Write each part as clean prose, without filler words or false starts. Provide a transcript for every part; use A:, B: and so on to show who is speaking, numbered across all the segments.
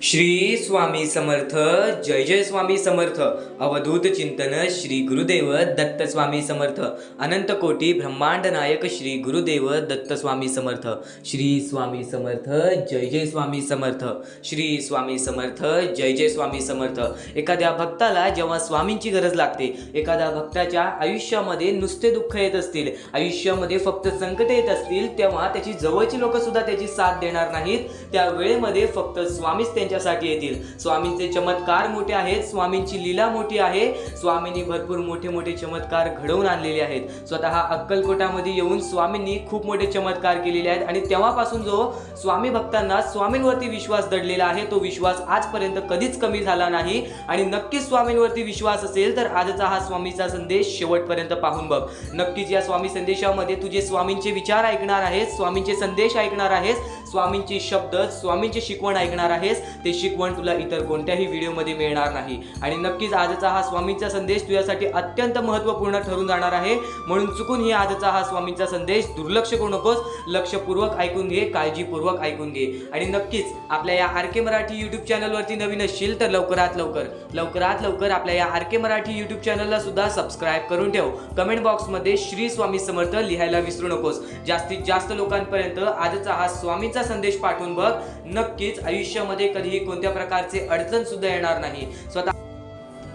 A: श्री स्वामी समर्थ. जय जय स्वामी समर्थ. अवधूत चिंतन श्री गुरुदेव दत्त स्वामी समर्थ. अनंत कोटी ब्रह्मांड नायक श्री गुरुदेव दत्त स्वामी समर्थ. श्री स्वामी समर्थ. जय जय स्वामी समर्थ. श्री स्वामी समर्थ. जय जय स्वामी समर्थ. एखाद्या भक्ताला जेव्हा स्वामींची गरज लागते, एखाद्या भक्ताच्या आयुष्यामध्ये नुसते दुःख येत असतील, आयुष्यामध्ये फक्त संकट येत असतील, तेव्हा त्याची जवळची लोक सुद्धा त्याची साथ देणार नाहीत. त्या वेळेमध्ये फक्त स्वामीच त्यांच्यासाठी येतील. स्वामींचे चमत्कार मोठे आहेत, स्वामींची लीला मोठी आहे. स्वामींनी भरपूर मोठे मोठे चमत्कार घडवून आणलेले आहेत. स्वतः अक्कलकोटामध्ये येऊन स्वामींनी खूप मोठे चमत्कार केलेले आहेत आणि तेव्हापासून जो स्वामी भक्तांना स्वामींवरती विश्वास दडलेला आहे, तो विश्वास आजपर्यंत कधीच कमी झाला नाही. आणि नक्कीच स्वामींवरती विश्वास असेल तर आजचा हा स्वामीचा संदेश शेवटपर्यंत पाहून बघ. नक्कीच या स्वामी संदेशामध्ये तुझे स्वामींचे विचार ऐकणार आहेस, स्वामींचे संदेश ऐकणार आहेस, स्वामींचे शब्द, स्वामींचे शिकवण ऐकणार आहेस. ते शिकवण तुला इतर कोणत्याही व्हिडिओमध्ये मिळणार नाही. आणि नक्कीच आजचा हा स्वामींचा संदेश तुझ्यासाठी अत्यंत महत्त्वपूर्ण ठरून जाणार आहे. म्हणून चुकून ही आजचा हा स्वामींचा संदेश दुर्लक्ष करू नकोस. लक्षपूर्वक ऐकून घे, काळजीपूर्वक ऐकून घे. आणि नक्कीच आपल्या या आर.के. मराठी यूट्यूब चॅनलवरती नवीन असशील तर लवकरात लवकर आपल्या या आर.के. मराठी यूट्यूब चॅनलला सुद्धा सबस्क्राईब करून ठेव. कमेंट बॉक्समध्ये श्री स्वामी समर्थ लिहायला विसरू नकोस. जास्तीत जास्त लोकांपर्यंत आजचा हा स्वामींचा संदेश पाठवून बघ. नक्कीच आयुष्यामध्ये कधीही कोणत्या प्रकारचे अडचण सुद्धा येणार नाही. स्वतः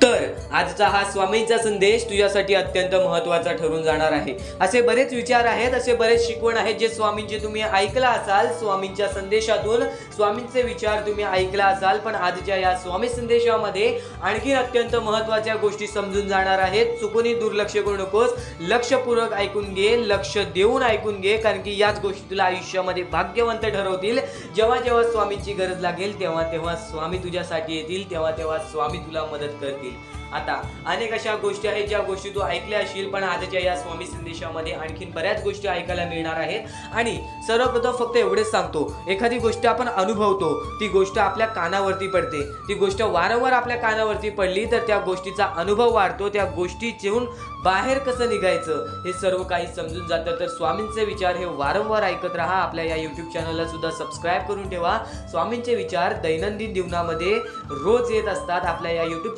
A: तर आजचा हा स्वामींचा संदेश तुझ्यासाठी अत्यंत महत्त्वाचा ठरून जाणार आहे. असे बरेच विचार आहेत, असे बरेच शिकवण आहेत जे स्वामींचे तुम्ही ऐकला असाल. स्वामींच्या संदेशातून स्वामींचे विचार तुम्ही ऐकला असाल, पण आजच्या या स्वामी संदेशामध्ये आणखी अत्यंत महत्त्वाच्या गोष्टी समजून जाणार आहेत. चुकूनही दुर्लक्ष करू नकोस. लक्षपूर्वक ऐकून घे, लक्ष देऊन ऐकून घे, कारण की याच गोष्टी तुला आयुष्यामध्ये भाग्यवंत ठरवतील. जेव्हा जेव्हा स्वामींची गरज लागेल तेव्हा तेव्हा स्वामी तुझ्यासाठी येतील, तेव्हा तेव्हा स्वामी तुला मदत करतील. आता अनेक अशा गोष्टी आहेत ज्या गोष्टी तू ऐकल्या असशील, पण आजच्या या स्वामी संदेशामध्ये आणखीन बऱ्याच गोष्टी ऐकायला मिळणार आहेत. आणि सर्वप्रथम फक्त एवढेच सांगतो, एखादी गोष्ट आपण अनुभवतो, ती गोष्ट आपल्या कानावरती पडते, ती गोष्ट वारंवार आपल्या कानावरती पडली तर त्या गोष्टीचा अनुभव वाढतो. त्या गोष्टीतून बाहेर कसं निघायचं हे सर्व काही समजून जातं. तर स्वामींचे विचार हे वारंवार ऐकत राहा. आपल्या या यूट्यूब चॅनलला सुद्धा सबस्क्राईब करून ठेवा. स्वामींचे विचार दैनंदिन जीवनामध्ये रोज येत असतात. आपल्या या यूट्यूब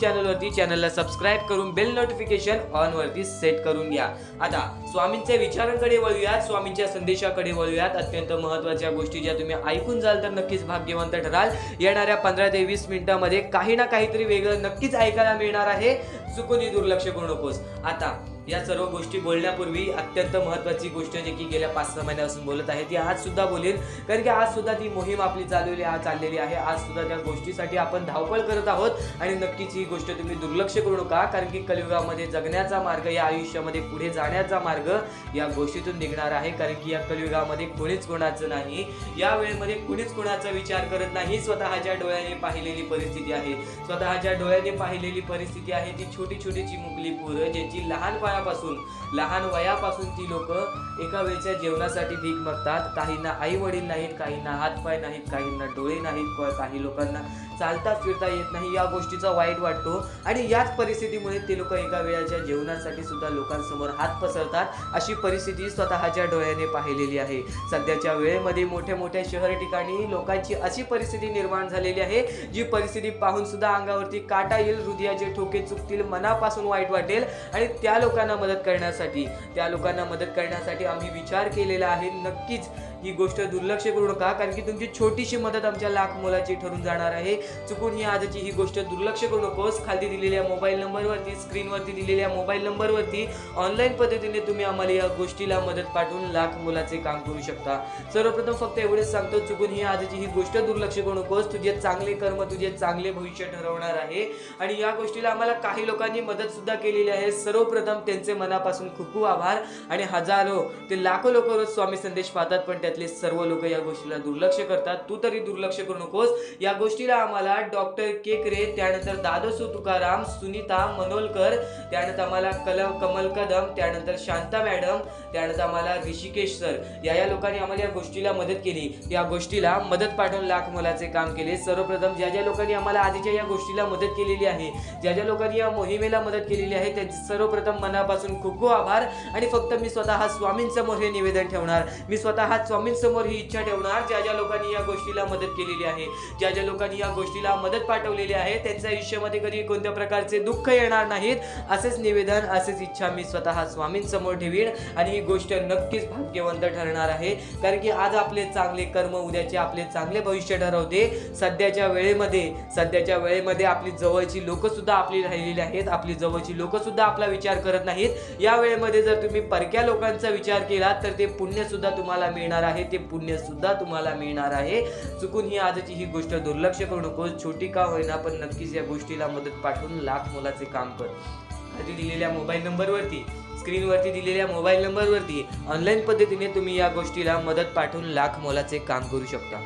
A: चॅनलला सबस्क्राईब करून बेल नोटिफिकेशन ऑन वरती सेट करून घ्या. आता स्वामींच्या विचारांकडे वळूयात, स्वामींच्या संदेशाकडे वळूयात. अत्यंत महत्त्वाच्या गोष्टी ज्या तुम्ही ऐकून जाल तर नक्कीच भाग्यवंत ठराल. येणाऱ्या 15 ते 20 मिनिटांमध्ये काही ना काहीतरी वेगळं नक्कीच ऐकायला मिळणार आहे. चुकूनही दुर्लक्ष करू नकोस. आता या सर्व गोष्टी बोलण्यापूर्वी अत्यंत महत्त्वाची गोष्ट जी की गेल्या 5-6 महिन्यापासून बोलत आहे ती आज सुद्धा बोलेल, कारण की आज सुद्धा ती मोहीम आपली चाललेली आहे. आज सुद्धा त्या गोष्टीसाठी आपण धावपळ करत आहोत. आणि नक्कीच ही गोष्ट तुम्ही दुर्लक्ष करू नका, कारण की कलियुगामध्ये जगण्याचा मार्ग, या आयुष्यामध्ये पुढे जाण्याचा मार्ग या गोष्टीतून निघणार आहे. कारण की या कलियुगामध्ये कोणीच कोणाचं नाही, या वेळेमध्ये कोणीच कोणाचा विचार करत नाही. स्वतःच्या डोळ्याने पाहिलेली परिस्थिती आहे, स्वतःच्या डोळ्याने पाहिलेली परिस्थिती आहे ती छोटी छोटीची मुकली पोरं, ज्यांची लहान वयापासून ती लोक एका वेळच्या जेवणासाठी भीक मागतात. काहींना आई वडील नाहीत, काहींना हातपाय नाहीत, काहींना डोळे नाहीत, काही लोकांना चालता फिरता येत नाही. या गोष्टीचा वाईट वाटतो. आणि याच परिस्थितीमुळे ते लोक एका वेळाच्या जेवणासाठी सुद्धा लोकांसमोर हात पसरतात. अशी परिस्थिती स्वतःच्या डोळ्याने पाहिलेली आहे. सध्याच्या वेळेमध्ये मोठ्या मोठ्या शहर ठिकाणी लोकांची अशी परिस्थिती निर्माण झालेली आहे, जी परिस्थिती पाहून सुद्धा अंगावरती काटा येईल, हृदयाचे ठोके चुकतील, मनापासून वाईट वाटेल. आणि त्या लोकांना मदत करण्यासाठी आम्ही विचार केलेला आहे. नक्कीच ही गोष्ट दुर्लक्ष करू नका, कारण की तुमची छोटीशी मदत आमच्या लाख मोलाची ठरून जाणार आहे. चुकून ही आजची ही गोष्ट दुर्लक्ष करू नकोस. खाली दिलेल्या मोबाईल नंबरवरती, स्क्रीनवरती दिलेल्या मोबाईल नंबरवरती ऑनलाईन पद्धतीने तुम्ही आम्हाला या गोष्टीला मदत पाठवून लाख मोलाचे काम करू शकता. सर्वप्रथम फक्त एवढेच सांगतो, चुकून ही आजची ही गोष्ट दुर्लक्ष करू नकोस. तुझे चांगले कर्म तुझे चांगले भविष्य ठरवणार आहे. आणि या गोष्टीला आम्हाला काही लोकांनी मदत सुद्धा केलेली आहे. सर्वप्रथम त्यांचे मनापासून खूप खूप आभार. आणि हजारो ते लाखो लोक रोज स्वामी संदेश पाहतात, पण त्यातले सर्व लोक या गोष्टीला दुर्लक्ष करतात. तू तरी दुर्लक्ष करू नकोस. या गोष्टीला आम्हाला डॉक्टर केकरे, त्यानंतर दादोसू तुकाराम, सुनीता मनोलकर, त्यानंतर आम्हाला कमल कदम, त्यानंतर शांता मॅडम, त्यानंतर आम्हाला ऋषिकेश सर, या लोकांनी आम्हाला या गोष्टीला मदत केली. या गोष्टीला मदत पाठवून लाख मोलाचे काम केले. सर्वप्रथम ज्या लोकांनी आम्हाला आधीच्या या गोष्टीला मदत केलेली आहे, ज्या लोकांनी या मोहिमेला मदत केलेली आहे, त्यांचे सर्वप्रथम मनापासून खूप खूप आभार. आणि फक्त मी स्वतः स्वामींसमोर हे निवेदन ठेवणार, मी स्वतः स्वामींसमोर ही इच्छा ठेवणार, ज्या ज्या लोकांनी या गोष्टीला मदत केलेली आहे, ज्या ज्या लोकांनी या गोष्टीला मदत पाठवलेली आहे, त्यांच्या आयुष्यामध्ये कधी कोणत्या प्रकारचे दुःख येणार नाहीत, असेच निवेदन, असेच इच्छा मी स्वतः स्वामींसमोर ठेवीन आणि ही गोष्ट नक्कीच भाग्यवंत ठरणार आहे. कारण की आज आपले चांगले कर्म उद्याचे आपले चांगले भविष्य ठरवते. सध्याच्या वेळेमध्ये आपली जवळची लोक सुद्धा आपली राहिलेली आहेत, आपली जवळची लोक सुद्धा आपला विचार करत नाहीत. या वेळेमध्ये जर तुम्ही परक्या लोकांचा विचार केला तर ते पुण्य सुद्धा तुम्हाला मिळणार आहे, ते पुण्य सुद्धा तुम्हाला मिळणार आहे. चुकून ही आजची ही गोष्ट दुर्लक्ष करू नको. छोटी का होईना पण नक्कीच या गोष्टीला मदत पाठवून लाख मोलाचे काम कर. खाली दिलेल्या मोबाईल नंबरवरती, स्क्रीनवरती दिलेल्या मोबाईल नंबरवरती ऑनलाईन पद्धतीने तुम्ही या गोष्टीला मदत पाठवून लाख मोलाचे काम करू शकता.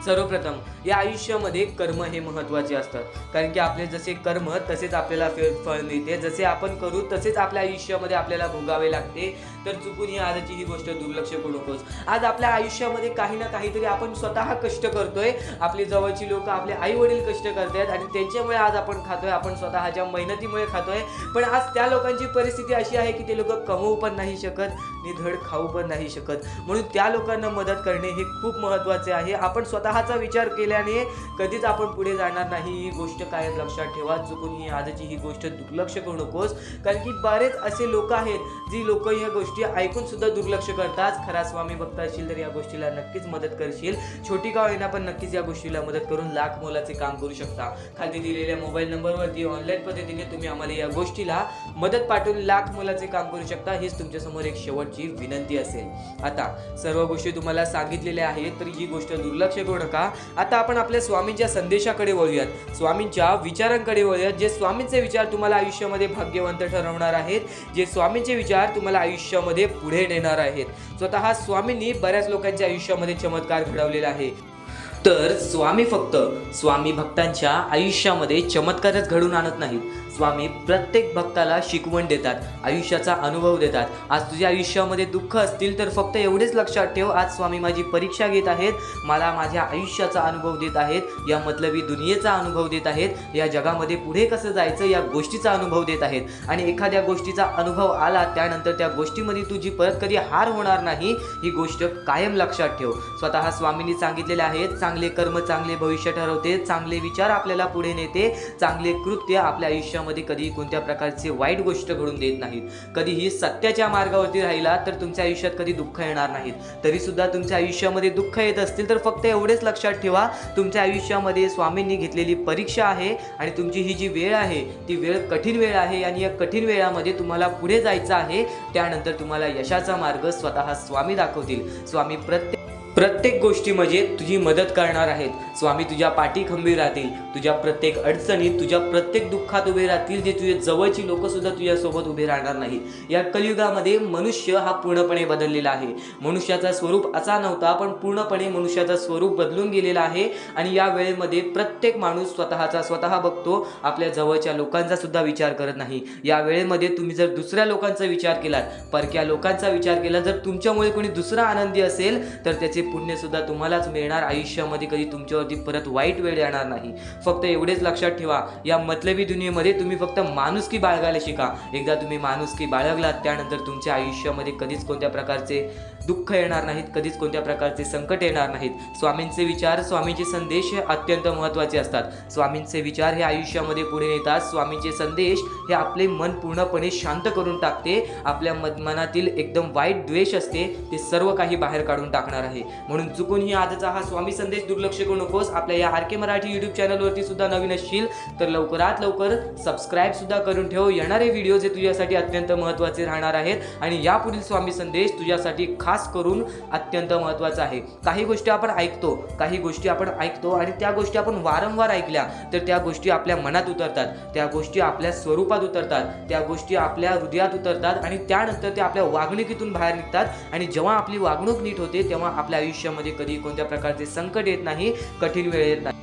A: सर्वप्रथम या आयुष्यामध्ये कर्म हे महत्त्वाचे असतात. कारण की आपले जसे कर्म तसेच आपल्याला फळ मिळते, जसे आपण करू तसेच आपल्या आयुष्यामध्ये आपल्याला भोगावे लागते. तर चुकून ही आजची ही गोष्ट दुर्लक्ष करू नकोस. आज आपल्या आयुष्यामध्ये काही ना काहीतरी आपण स्वतः कष्ट करतोय, आपली जवळची लोक आपले आई वडील कष्ट करतायत आणि त्यांच्यामुळे आज आपण खातोय, आपण स्वतःच्या मेहनतीमुळे खातोय. पण आज त्या लोकांची परिस्थिती अशी आहे की ते लोक कमवू पण नाही शकत आणि धड खाऊ पण नाही शकत. म्हणून त्या लोकांना मदत करणे हे खूप महत्त्वाचे आहे. आपण स्वतःचा विचार केल्याने कधीच आपण पुढे जाणार नाही, ही गोष्ट कायम लक्षात ठेवा. चुकून ही आजची ही गोष्ट दुर्लक्ष करू नकोस. कारण की बरेच असे लोक आहेत जी लोक ह्या गोष्टी ऐकून सुद्धा दुर्लक्ष करतात. खरा स्वामी भक्त असशील तर या गोष्टीला नक्कीच मदत करशील. छोटी का होईना पण नक्कीच या गोष्टीला मदत करून लाख मोलाचे काम करू शकता. खाली दिलेल्या मोबाईल नंबरवरती ऑनलाईन पद्धतीने तुम्ही आम्हाला या गोष्टीला मदत पाठवून लाख मोलाचे काम करू शकता. हीच तुमच्या समोर एक शेवटची विनंती असेल. आता सर्व गोष्टी तुम्हाला सांगितलेल्या आहेत तर ही गोष्ट दुर्लक्ष करू नका. आता आपण आपल्या स्वामींच्या संदेशाकडे वळूयात, स्वामींच्या विचारांकडे वळूयात. जे स्वामींचे विचार तुम्हाला आयुष्यामध्ये भाग्यवंत ठरवणार आहेत, जे स्वामींचे विचार तुम्हाला आयुष्यामध्ये पुढे नेणार आहेत. स्वतः स्वामींनी बऱ्याच लोकांच्या आयुष्यामध्ये चमत्कार घडवलेला आहे. तर स्वामी फक्त स्वामी भक्तांच्या आयुष्यामध्ये चमत्कारच घडून आणत नाहीत, स्वामी प्रत्येक भक्ताला शिकवण देतात, आयुष्याचा अनुभव देतात. आज तुझ्या आयुष्यामध्ये दुःख असतील तर फक्त एवढेच लक्षात ठेव, आज स्वामी माझी परीक्षा घेत आहेत, मला माझ्या आयुष्याचा अनुभव देत आहेत, या मतलबी दुनियेचा अनुभव देत आहेत, या जगामध्ये पुढे कसं जायचं या गोष्टीचा अनुभव देत आहेत. आणि एखाद्या गोष्टीचा अनुभव आला त्यानंतर त्या गोष्टीमध्ये तुझी परत कधी हार होणार नाही, ही गोष्ट कायम लक्षात ठेव. स्वतः स्वामींनी सांगितलेले आहेत, चांगले कर्म चांगले भविष्य ठरवते, चांगले विचार आपल्याला पुढे नेते, चांगले कृत्य आपल्या आयुष्यामध्ये कधी कोणत्या प्रकारचे वाईट गोष्ट घडून देत नाहीत. कधीही सत्याच्या मार्गावरती राहिला तर तुमच्या आयुष्यात कधी दुःख येणार नाहीत. तरी सुद्धा तुमच्या आयुष्यामध्ये दुःख येत असतील तर फक्त एवढेच लक्षात ठेवा, तुमच्या आयुष्यामध्ये स्वामींनी घेतलेली परीक्षा आहे आणि तुमची ही जी वेळ आहे ती वेळ कठीण वेळ आहे आणि या कठीण वेळामध्ये तुम्हाला पुढे जायचं आहे. त्यानंतर तुम्हाला यशाचा मार्ग स्वतः स्वामी दाखवतील. स्वामी प्रत्येक गोष्टीमध्ये तुझी मदत करणार आहेत. स्वामी तुझ्या पाठी खंबीर राहतील, तुझ्या प्रत्येक अडचणीत, तुझ्या प्रत्येक दुःखात उभे राहतील. जे तुझे जवळची लोक सुद्धा तुझ्यासोबत उभे राहणार नाही. या कलियुगामध्ये मनुष्य हा पूर्णपणे बदललेला आहे. मनुष्याचा स्वरूप असा नव्हता, पण पूर्णपणे मनुष्याचा स्वरूप बदलून गेलेला आहे. आणि या वेळेमध्ये प्रत्येक माणूस स्वतः बघतो, आपल्या जवळच्या लोकांचा सुद्धा विचार करत नाही. या वेळेमध्ये तुम्ही जर दुसऱ्या लोकांचा विचार केलात, परक्या लोकांचा विचार केला, जर तुमच्यामुळे कोणी दुसरा आनंदी असेल तर त्याचे पुण्य सुद्धा तुम्हालाच मिळणार. आयुष्यामध्ये कधी तुमच्यावरती परत वाईट वेळ येणार नाही. फक्त एवढेच लक्षात ठेवा, या मतलबी दुनियेमध्ये तुम्ही फक्त माणुसकी बाळगायला शिका. एकदा तुम्ही माणुसकी बाळगलात त्यानंतर तुमच्या आयुष्यामध्ये कधीच कोणत्या प्रकारचे दुःख येणार नाहीत, कधीच कोणत्या प्रकारचे संकट येणार नाहीत. स्वामींचे विचार, स्वामींचे संदेश हे अत्यंत महत्त्वाचे असतात. स्वामींचे विचार हे आयुष्यामध्ये पुढे नेतात. स्वामींचे संदेश हे आपले मन पूर्णपणे शांत करून टाकते. आपल्या मनातील एकदम वाईट द्वेष असते ते सर्व काही बाहेर काढून टाकणार आहे. म्हणून चुकून ही आजचा हा स्वामी संदेश दुर्लक्ष करू नकोस. आपल्या या आर के मराठी यूट्यूब चॅनलवरती सुद्धा नवीन असशील तर लवकरात लवकर सबस्क्राईब सुद्धा करून ठेव. येणारे व्हिडिओ जे तुझ्यासाठी अत्यंत महत्त्वाचे राहणार आहेत आणि यापुढील स्वामी संदेश तुझ्यासाठी खास करून अत्यंत महत्त्वाचा आहे. काही गोष्टी आपण ऐकतो आणि त्या गोष्टी आपण वारंवार ऐकल्या तर त्या गोष्टी आपल्या मनात उतरतात, त्या गोष्टी आपल्या स्वरूपात उतरतात, त्या गोष्टी आपल्या हृदयात उतरतात आणि त्यानंतर त्या आपल्या वागणुकीतून बाहेर निघतात. आणि जेव्हा आपली वागणूक नीट होते तेव्हा आपल्या आयुष्यामध्ये कधी कोणत्या प्रकारचे संकट येत नाही, कठीण वेळ येत नाही.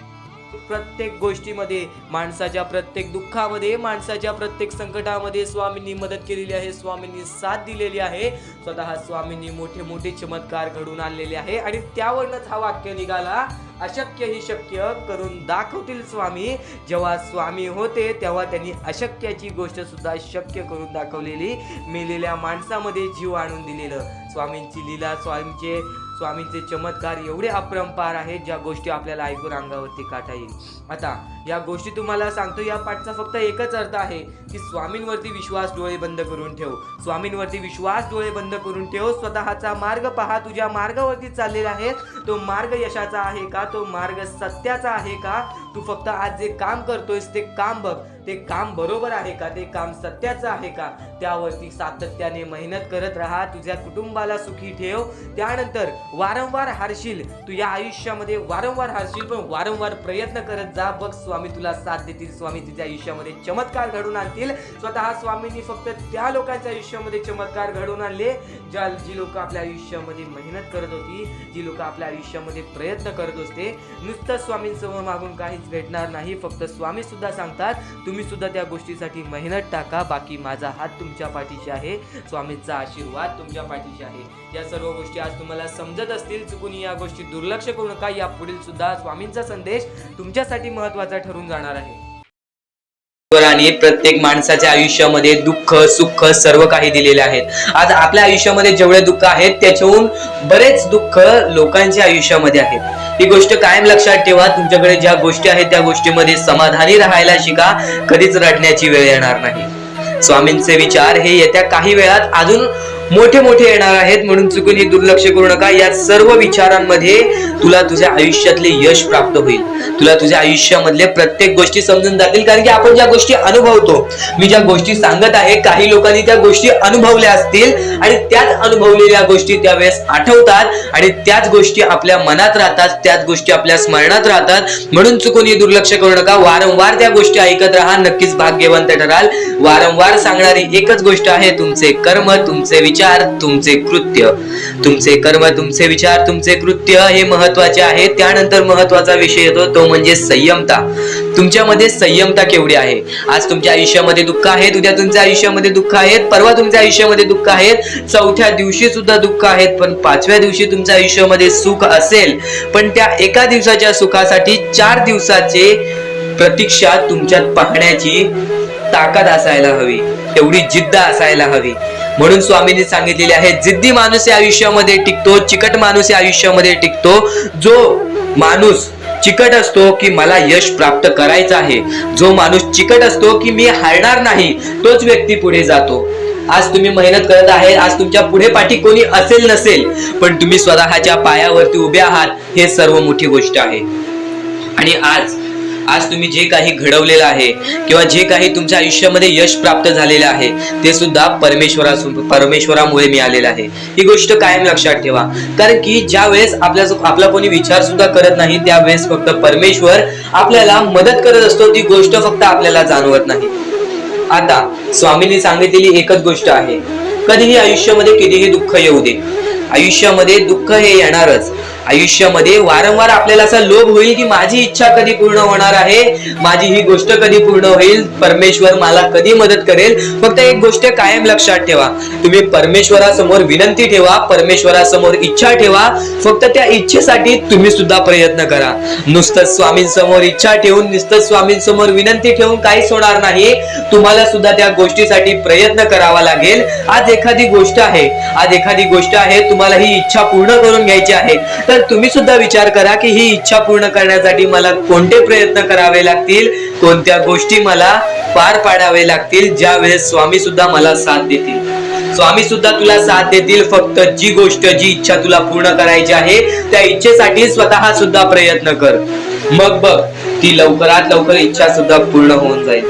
A: प्रत्येक गोष्टीमध्ये, माणसाच्या प्रत्येक दुःखामध्ये, माणसाच्या प्रत्येक संकटामध्ये स्वामींनी मदत केलेली आहे, स्वामींनी साथ दिलेली आहे. स्वतः स्वामींनी मोठे मोठे चमत्कार घडून आणलेले आहे आणि त्यावरच हा वाक्य निघाला, अशक्य ही शक्य करून दाखवतील स्वामी. जेव्हा स्वामी होते तेव्हा त्यांनी अशक्याची गोष्ट सुद्धा शक्य करून दाखवलेली, मेलेल्या माणसामध्ये जीव आणून दिलेलं. स्वामींची लीला, स्वामींचे स्वामींचे चमत्कार एवढे अपरंपार आहेत, ज्या गोष्टी आपल्याला ऐकून अंगावरती काटा येईल. आता या गोष्टी तुम्हाला सांगतो, या पाठचा फक्त एकच अर्थ आहे की स्वामींवरती विश्वास डोळे बंद करून ठेव. स्वामींवरती विश्वास डोळे बंद करून ठेव. स्वतःचा मार्ग पहा. तुझ्या मार्गावरती चाललेला आहे तो मार्ग यशाचा आहे का? तो मार्ग सत्याचा आहे का? तू फक्त आज जे काम करतोयस ते काम बघ, ते काम बरोबर आहे का? ते काम सत्याचं आहे का? त्यावरती सातत्याने मेहनत करत राहा. तुझ्या कुटुंबाला सुखी ठेव. त्यानंतर वारंवार हारशील, तू या आयुष्यामध्ये वारंवार हारशील, पण वारंवार प्रयत्न करत जा. बघ, स्वामी तुला साथ देतील. स्वामी तुझ्या आयुष्यामध्ये चमत्कार घडून आणतील. स्वतः स्वामींनी फक्त त्या लोकांच्या आयुष्यामध्ये चमत्कार घडून आणले जी लोक आपल्या आयुष्यामध्ये मेहनत करत होती, जी लोक आपल्या आयुष्यामध्ये प्रयत्न करत होते. नुसतं स्वामींसमोर मागून काहीच भेटणार नाही. फक्त स्वामी सुद्धा सांगतात, तुम्ही सुद्धा त्या गोष्टीसाठी मेहनत टाका. बाकी माझा हात तुमच्या पाठीशी आहे. स्वामींचा आशीर्वाद तुमच्या पाठीशी आहे. या सर्व गोष्टी आज तुम्हाला समजत असतील. चुकून या गोष्टी दुर्लक्ष करू नका. या पुढील सुद्धा स्वामींचा संदेश तुमच्यासाठी महत्त्वाचा ठरून जाणार आहे. आणि प्रत्येक माणसाच्या आयुष्यामध्ये दुःख सुख सर्व काही दिलेले आहेत. आज आपल्या आयुष्यामध्ये जेवढे दुःख आहेत त्याच्याहून बरेच दुःख लोकांच्या आयुष्यामध्ये आहेत. ही गोष्ट कायम लक्षात ठेवा. तुमच्याकडे ज्या गोष्टी आहेत त्या गोष्टीमध्ये समाधानी राहायला शिका. कधीच रडण्याची वेळ येणार नाही. स्वामींचे विचार हे येत्या काही वेळात अजून मोठे मोठे येणार आहेत, म्हणून चुकून ही दुर्लक्ष करू नका. या सर्व विचारांमध्ये तुला तुझ्या आयुष्यातले यश प्राप्त होईल. तुला तुझ्या आयुष्यामधले प्रत्येक गोष्टी समजून जातील, कारण की आपण ज्या गोष्टी अनुभवतो, मी ज्या गोष्टी सांगत आहे, काही लोकांनी त्या गोष्टी अनुभवल्या असतील आणि त्याच अनुभवलेल्या गोष्टी त्यावेळेस आठवतात आणि त्याच गोष्टी आपल्या मनात राहतात, त्याच गोष्टी आपल्या स्मरणात राहतात. म्हणून चुकून ही दुर्लक्ष करू नका. वारंवार त्या गोष्टी ऐकत राहा. नक्कीच भाग्यवंत ठराल. वारंवार सांगणारी एकच गोष्ट आहे, तुमचे कर्म, तुमचे विचार, तुमचे कृत्य. तुमचे कर्म, तुमचे विचार, तुमचे कृत्य हे महत्वाचे आहे. त्यानंतर महत्वाचा विषय येतो तो म्हणजे संयमता. तुमच्यामध्ये संयमता केवढी आहे? आज तुमच्या आयुष्यामध्ये दुःख आहेत, उद्या तुमच्या आयुष्यामध्ये दुःख आहेत, परवा तुमच्या आयुष्यामध्ये दुःख आहेत, चौथ्या दिवशी सुद्धा दुःख आहेत, पण पाचव्या दिवशी तुमच्या आयुष्यामध्ये सुख असेल. पण त्या एका दिवसाच्या सुखासाठी 4 दिवसाचे प्रतीक्षा तुमच्यात पाहण्याची ताकद असायला हवी, तेवढी जिद्द असायला हवी. म्हणून स्वामींनी सांगितलेले आहे, जिद्दी माणूस या आयुष्यामध्ये टिकतो, चिकट माणूस या आयुष्यामध्ये टिकतो. जो माणूस चिकट असतो की मला यश प्राप्त करायचं आहे, जो माणूस चिकट असतो की मी हारणार नाही, तोच व्यक्ती पुढे जातो. आज तुम्ही मेहनत करत आहे, आज तुमच्या पुढे पाठी कोणी असेल नसेल, पण तुम्ही स्वतःच्या पायावरती उभे आहात, हे सर्व मोठी गोष्ट आहे. आणि आज तुम्ही जे काही घडवलेलं आहे किंवा जे काही तुमच्या आयुष्यामध्ये यश प्राप्त झालेलं आहे ते सुद्धा परमेश्वरामुळे मिळालेलं आहे. ही गोष्ट कायम लक्षात ठेवा, कारण की ज्या वेळेस आपला कोणी विचार सुद्धा करत नाही त्यावेळेस फक्त परमेश्वर आपल्याला मदत करत असतो. ती गोष्ट फक्त आपल्याला जाणवत नाही. आता स्वामींनी सांगितलेली एकच गोष्ट आहे, कधीही आयुष्यामध्ये कितीही दुःख येऊ दे, आयुष्यामध्ये दुःख हे येणारच. आयुष्यामध्ये वारंवार आपल्याला असा लोभ होईल की माझी इच्छा कधी पूर्ण होणार आहे, माझी ही गोष्ट कधी पूर्ण होईल, परमेश्वर मला कधी मदत करेल. फक्त एक गोष्ट कायम लक्षात ठेवा, तुम्ही परमेश्वरासमोर विनंती ठेवा, परमेश्वरासमोर इच्छा ठेवा. फक्त त्या इच्छेसाठी तुम्ही सुद्धा प्रयत्न करा. नुसतं स्वामींसमोर इच्छा ठेवून, नुसतं स्वामींसमोर विनंती ठेवून काहीच होणार नाही. तुम्हाला सुद्धा त्या गोष्टीसाठी प्रयत्न करावा लागेल. आज एखादी गोष्ट आहे, तुम्हाला ही इच्छा पूर्ण करून घ्यायची आहे, तर तुम्ही सुद्धा विचार करा की ही इच्छा पूर्ण करण्यासाठी मला कोणते प्रयत्न करावे लागतील, कोणत्या गोष्टी मला पार पाडावे लागतील, ज्या वेळेस स्वामी सुद्धा मला साथ देतील. स्वामी सुद्धा तुला साथ देतील. फक्त जी इच्छा तुला पूर्ण करायची आहे त्या इच्छेसाठी स्वतः सुद्धा प्रयत्न कर. मग बघ ती लवकरात लवकर इच्छा सुद्धा पूर्ण होऊन जाईल.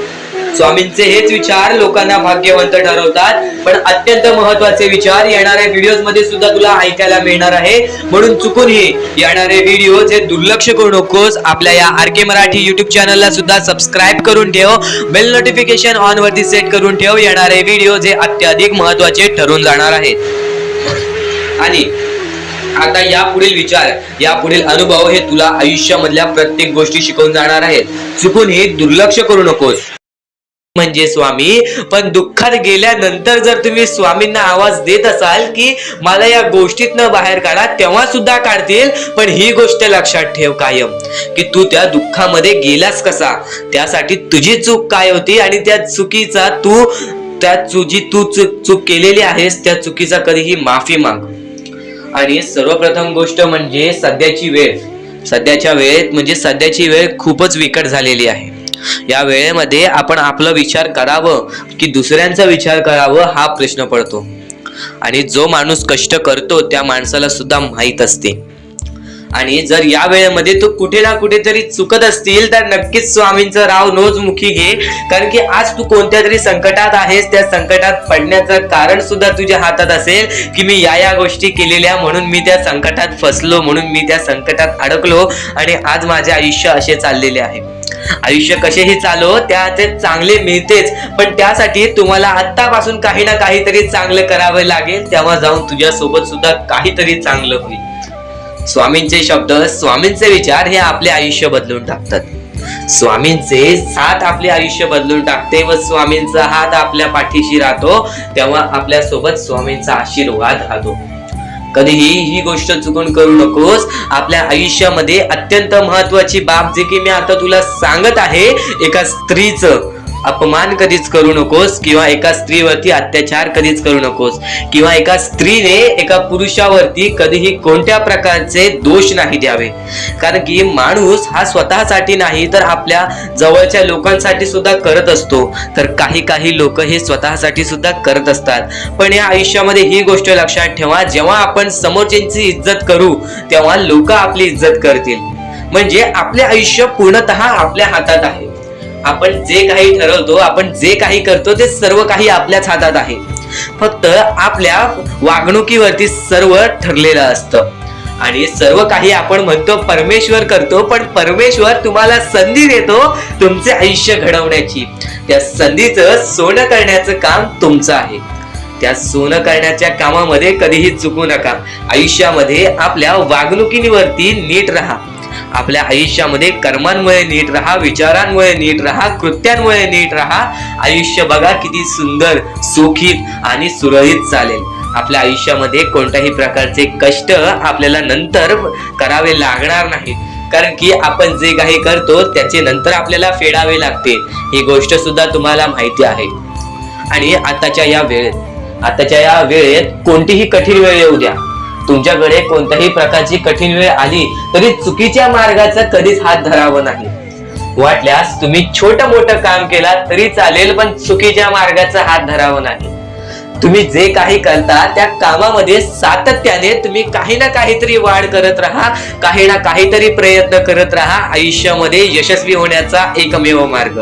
A: स्वामींचे हेच विचार लोकांना भाग्यवंत ठरवतात. पण अत्यंत महत्वाचे विचार येणाऱ्या व्हिडिओज मध्ये सुद्धा तुला ऐकायला मिळणार आहे. म्हणून चुकूनही येणारे व्हिडिओ जे दुर्लक्ष करू नकोस. आपल्या या RK मराठी युट्यूब चॅनलला सुद्धा सबस्क्राईब करून ठेव, बेल नोटिफिकेशन ऑन वरती सेट करून ठेव. येणारे व्हिडिओ जे अत्याधिक महत्वाचे ठरून जाणार आहेत. आणि आता यापुढील विचार, यापुढील अनुभव हे तुला आयुष्यामधल्या प्रत्येक गोष्टी शिकवून जाणार आहेत. चुकूनही दुर्लक्ष करू नकोस. म्हणजे स्वामी, पण दुःखात गेल्यानंतर जर तुम्ही स्वामींना आवाज देत असाल की मला या गोष्टीतनं बाहेर काढा, तेव्हा सुद्धा काढतील. पण ही गोष्ट लक्षात ठेव कायम की तू त्या दुःखामध्ये गेलास कसा, त्यासाठी तुझी चूक काय होती आणि त्या चुकीचा चूक केलेली आहेस त्या चुकीचा कधीही माफी माग. आणि सर्वप्रथम गोष्ट म्हणजे सध्याची वेळ. सध्याच्या वेळेत म्हणजे सध्याची वेळ खूपच विकट झालेली आहे. या वेळेमध्ये आपण आपला विचार करावं की दुसऱ्यांचा विचार करावं हा प्रश्न पडतो. आणि जो माणूस कष्ट करतो त्या माणसाला सुद्धा माहीत असते. आणि जर या वेळेमध्ये तू कुठे ना कुठेतरी चुकत असतील तर नक्कीच स्वामींचं राव नोज मुखी घे. कारण की आज तू कोणत्या तरी संकटात आहेस. त्या संकटात पडण्याचं कारण सुद्धा तुझ्या हातात असेल की मी या गोष्टी केलेल्या म्हणून मी त्या संकटात फसलो, म्हणून मी त्या संकटात अडकलो आणि आज माझे आयुष्य असे चाललेले आहे. आयुष्य कसेही चालो त्याचे चांगले मिळतेच, पण त्यासाठी तुम्हाला आत्तापासून काही ना काहीतरी चांगलं करावं लागेल. तेव्हा जाऊन तुझ्यासोबत सुद्धा काहीतरी चांगलं होईल. स्वामींचे शब्द, स्वामींचे विचार हे आपले आयुष्य बदलून टाकतात. स्वामींचे साथ आपले आयुष्य बदलून टाकते व स्वामींचा हात आपल्या पाठीशी राहतो. तेव्हा आपल्या सोबत स्वामींचा आशीर्वाद राहतो. कधीही ही गोष्ट चुकून करू नकोस. आपल्या आयुष्यामध्ये अत्यंत महत्वाची बाब जे की मी आता तुला सांगत आहे, एका स्त्रीचं अपमान कधीच करू नकोस किंवा एका स्त्रीवरती अत्याचार कधीच करू नकोस किंवा एका स्त्रीने एका पुरुषावरती कधीही कोणत्या प्रकारचे दोष नाही द्यावे. कारण की माणूस हा स्वतःसाठी नाही तर आपल्या जवळच्या लोकांसाठी सुद्धा करत असतो. तर काही लोक हे स्वतःसाठी सुद्धा करत असतात. पण या आयुष्यामध्ये ही गोष्ट लक्षात ठेवा, जेव्हा आपण समोरच्यांची इज्जत करू तेव्हा लोक आपली इज्जत करतील. म्हणजे आपले आयुष्य पूर्णतः आपल्या हातात आहे. आपण जे काही ठरवतो, आपण जे काही करतो ते सर्व काही आपल्याच हातात आहे. फक्त आपल्या वागणुकीवरती सर्व ठरलेलं असतं. आणि सर्व काही आपण म्हणतो परमेश्वर करतो, पण परमेश्वर तुम्हाला संधी देतो तुमचे आयुष्य घडवण्याची. त्या संधीचं सोनं करण्याचं काम तुमचं आहे. त्या सोनं करण्याच्या कामामध्ये कधीही चुकू नका. आयुष्यामध्ये आपल्या वागणुकीवरती नीट राहा. आपल्या आयुष्यामध्ये कर्मांमुळे नीट राहा, विचारांमुळे नीट राहा, कृत्यांमुळे नीट राहा. आयुष्य बघा किती सुंदर, सुखीत आणि सुरळीत चालेल. आपल्या आयुष्यामध्ये कोणत्याही प्रकारचे कष्ट आपल्याला नंतर करावे लागणार नाहीत. कारण की आपण जे काही करतो त्याचे नंतर आपल्याला फेडावे लागते. ही गोष्ट सुद्धा तुम्हाला माहिती आहे. आणि आताच्या या वेळेत कोणतीही कठीण वेळ येऊ द्या, तुमच्याकडे कोणत्याही प्रकारची कठीण वेळ आली तरी चुकीच्या मार्गाचा कधीच हात धरावा नाही. वाटल्यास तुम्ही छोटं मोठं काम केला तरी चालेल, पण चुकीच्या मार्गाचा हात धरावा नाही. तुम्ही जे काही करता त्या कामामध्ये सातत्याने तुम्ही काही ना काहीतरी वाढ करत राहा, काही ना काहीतरी प्रयत्न करत राहा. आयुष्यामध्ये यशस्वी होण्याचा एकमेव मार्ग.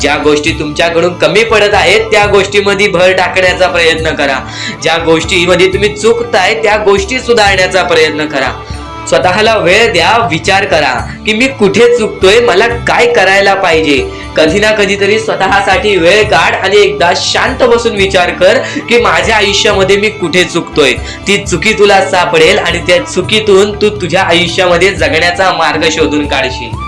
A: ज्या गोष्टी तुमच्याकडून कमी पडत आहेत त्या गोष्टीमध्ये भर टाकण्याचा प्रयत्न करा. ज्या गोष्टीमध्ये तुम्ही चुकताय त्या गोष्टी सुधारण्याचा प्रयत्न करा. स्वतःला वेळ द्या, विचार करा की मी कुठे चुकतोय, मला काय करायला पाहिजे. कधी ना कधीतरी स्वतःसाठी वेळ काढ आणि एकदा शांत बसून विचार कर की माझ्या आयुष्यामध्ये मी कुठे चुकतोय. ती चुकी तुला सापडेल आणि त्या चुकीतून तू तुझ्या आयुष्यामध्ये जगण्याचा मार्ग शोधून काढशील.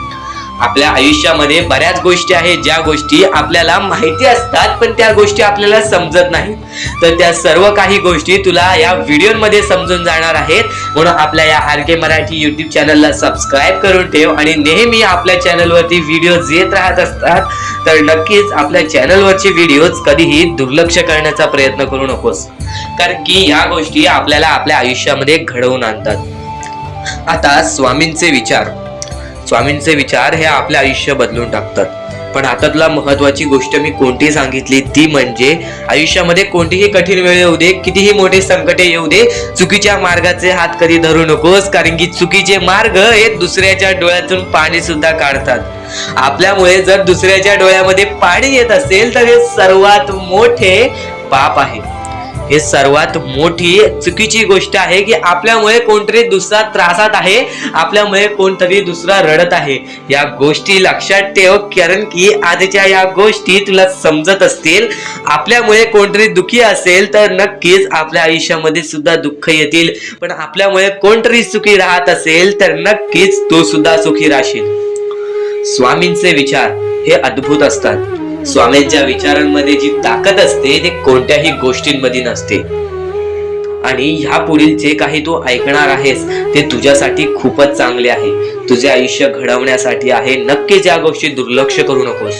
A: आपल्या आयुष्यामध्ये बऱ्याच गोष्टी आहेत ज्या गोष्टी आपल्याला माहिती असतात पण त्या गोष्टी आपल्याला समजत नाहीत. तर त्या सर्व काही गोष्टी तुला या व्हिडिओमध्ये समजून जाणार आहेत. म्हणून आपल्या या RK मराठी YouTube चॅनलला सबस्क्राईब करून ठेव आणि नेहमी आपल्या चॅनलवरती व्हिडिओज येत राहत असतात. तर नक्कीच आपल्या चॅनलवरचे व्हिडिओज कधीही दुर्लक्ष करण्याचा प्रयत्न करू नकोस, कारण की या गोष्टी आपल्याला आपल्या आयुष्यामध्ये घडवून आणतात. आता स्वामींचे विचार हे आपले आयुष्य बदलून टाकतात. पण हातातला महत्वाची गोष्ट मी कोणती सांगितली ती म्हणजे आयुष्यामध्ये कोणतीही कठीण वेळ येऊ दे, कितीही मोठे संकटे येऊ दे, चुकीच्या मार्गाचे हात कधी धरू नकोस. कारण की चुकीचे मार्ग हे दुसऱ्याच्या डोळ्यातून पाणी सुद्धा काढतात. आपल्यामुळे जर दुसऱ्याच्या डोळ्यामध्ये पाणी येत असेल तर हे सर्वात मोठे पाप आहे. हे सर्वात मोठी चुकीची गोष्ट आहे की आपल्यामुळे कोणतरी दुसरा त्रासात आहे, आपल्यामुळे कोणतरी दुसरा रडत आहे. या गोष्टी लक्षात ठेव, कारण की आजच्या या गोष्टी तुला समजत असतील. आपल्यामुळे कोणतरी दुखी असेल तर नक्कीच आपल्या आयुष्यामध्ये सुद्धा दुःख येतील. पण आपल्यामुळे कोणतरी सुखी राहत असेल तर नक्कीच तो सुद्धा सुखी राहशील. स्वामींचे विचार हे अद्भुत असतात. स्वामींच्या विचारांमध्ये जी ताकद असते ते कोणत्याही गोष्टींमध्ये नसते. आणि ह्या पुढील जे काही तू ऐकणार आहेस ते तुझ्यासाठी खूपच चांगले आहे, तुझे आयुष्य घडवण्यासाठी आहे. नक्कीच या गोष्टी दुर्लक्ष करू नकोस.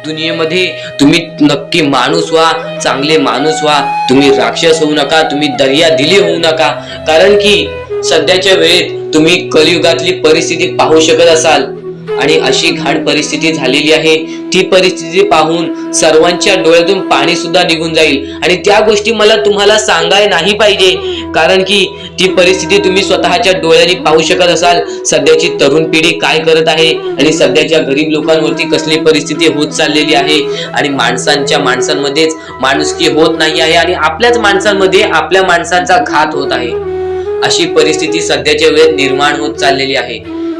B: दुनियेमध्ये तुम्ही नक्की माणूस व्हा, चांगले माणूस व्हा. तुम्ही राक्षस होऊ नका, तुम्ही दर्या दिली होऊ नका. कारण की सध्याच्या वेळेत तुम्ही कलियुगातली परिस्थिती पाहू शकत असाल आणि अशी घाण परिस्थिती झालेली आहे. ती परिस्थिती पाहून सर्वांच्या डोळ्यातून पाणी सुद्धा निघून जाईल आणि त्या गोष्टी मला तुम्हाला सांगाय नाही पाहिजे. कारण की ती परिस्थिती तुम्ही स्वतःच्या डोळ्यांनी पाहू शकत असाल. सध्याची तरुण पिढी काय करत आहे आणि सध्याच्या गरीब लोकांवरती कसली परिस्थिती होत चाललेली आहे आणि माणसांमध्येच माणुसकी होत नाही आहे आणि आपल्याच माणसांमध्ये आपल्या माणसांचा घात होत आहे. अशी परिस्थिती सध्याच्या वेळेत निर्माण होत चाललेली आहे.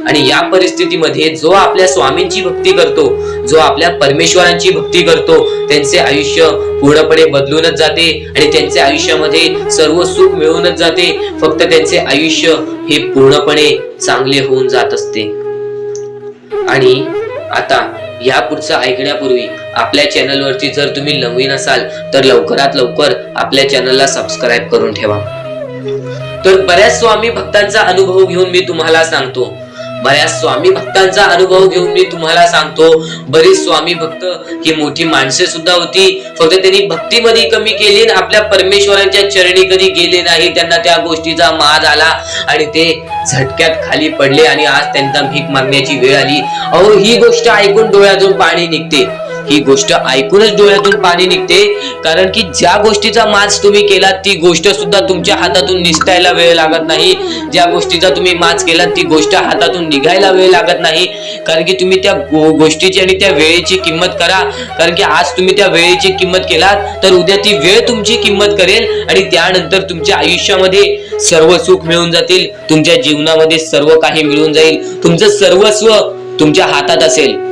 B: आणि या परिस्थितीमध्ये जो आपल्या स्वामींची भक्ती करतो, जो आपल्या परमेश्वरांची भक्ती करतो, त्यांचे आयुष्य पूर्णपणे बदलूनच जाते आणि त्यांच्या आयुष्यामध्ये सर्व सुख मिळूनच जाते. फक्त त्यांचे आयुष्य हे पूर्णपणे चांगले होऊन जात असते. आणि आता या पुढचं ऐकण्यापूर्वी आपल्या चॅनलवरती जर तुम्ही नवीन असाल तर लवकरात लवकर आपल्या चॅनलला सबस्क्राईब करून ठेवा. तर बऱ्याच स्वामी भक्तांचा अनुभव घेऊन मी तुम्हाला सांगतो. बरीच स्वामी भक्त ही मोठी माणसे सुद्धा होती. फक्त त्यांनी भक्तीमध्ये कमी केली आणि आपल्या परमेश्वरांच्या चरणी कधी गेले नाही. त्यांना त्या गोष्टीचा माज आला आणि ते झटक्यात खाली पडले आणि आज त्यांना भीक मागण्याची वेळ आली. अहो, ही गोष्ट ऐकून डोळ्यातून पाणी निघते. ही गोष्ट ऐकूनच डोळ्यातून पाणी निघते. कारण की ज्या गोष्टीचा माज तुम्ही केला ती गोष्ट सुद्धा तुमच्या हातातून निसटायला वेळ लागत नाही. ज्या गोष्टीचा तुम्ही माज केला ती गोष्ट हातातून निघायला वेळ लागत नाही. कारण की तुम्ही त्या गोष्टीची आणि त्या वेळेची किंमत करा. कारण की आज तुम्ही त्या वेळेची किंमत केलात तर उद्या ती वेळ तुमची किंमत करेल आणि त्यानंतर तुमच्या आयुष्यामध्ये सर्व सुख मिळून जातील. तुमच्या जीवनामध्ये सर्व काही मिळून जाईल. तुमचं सर्वस्व तुमच्या हातात असेल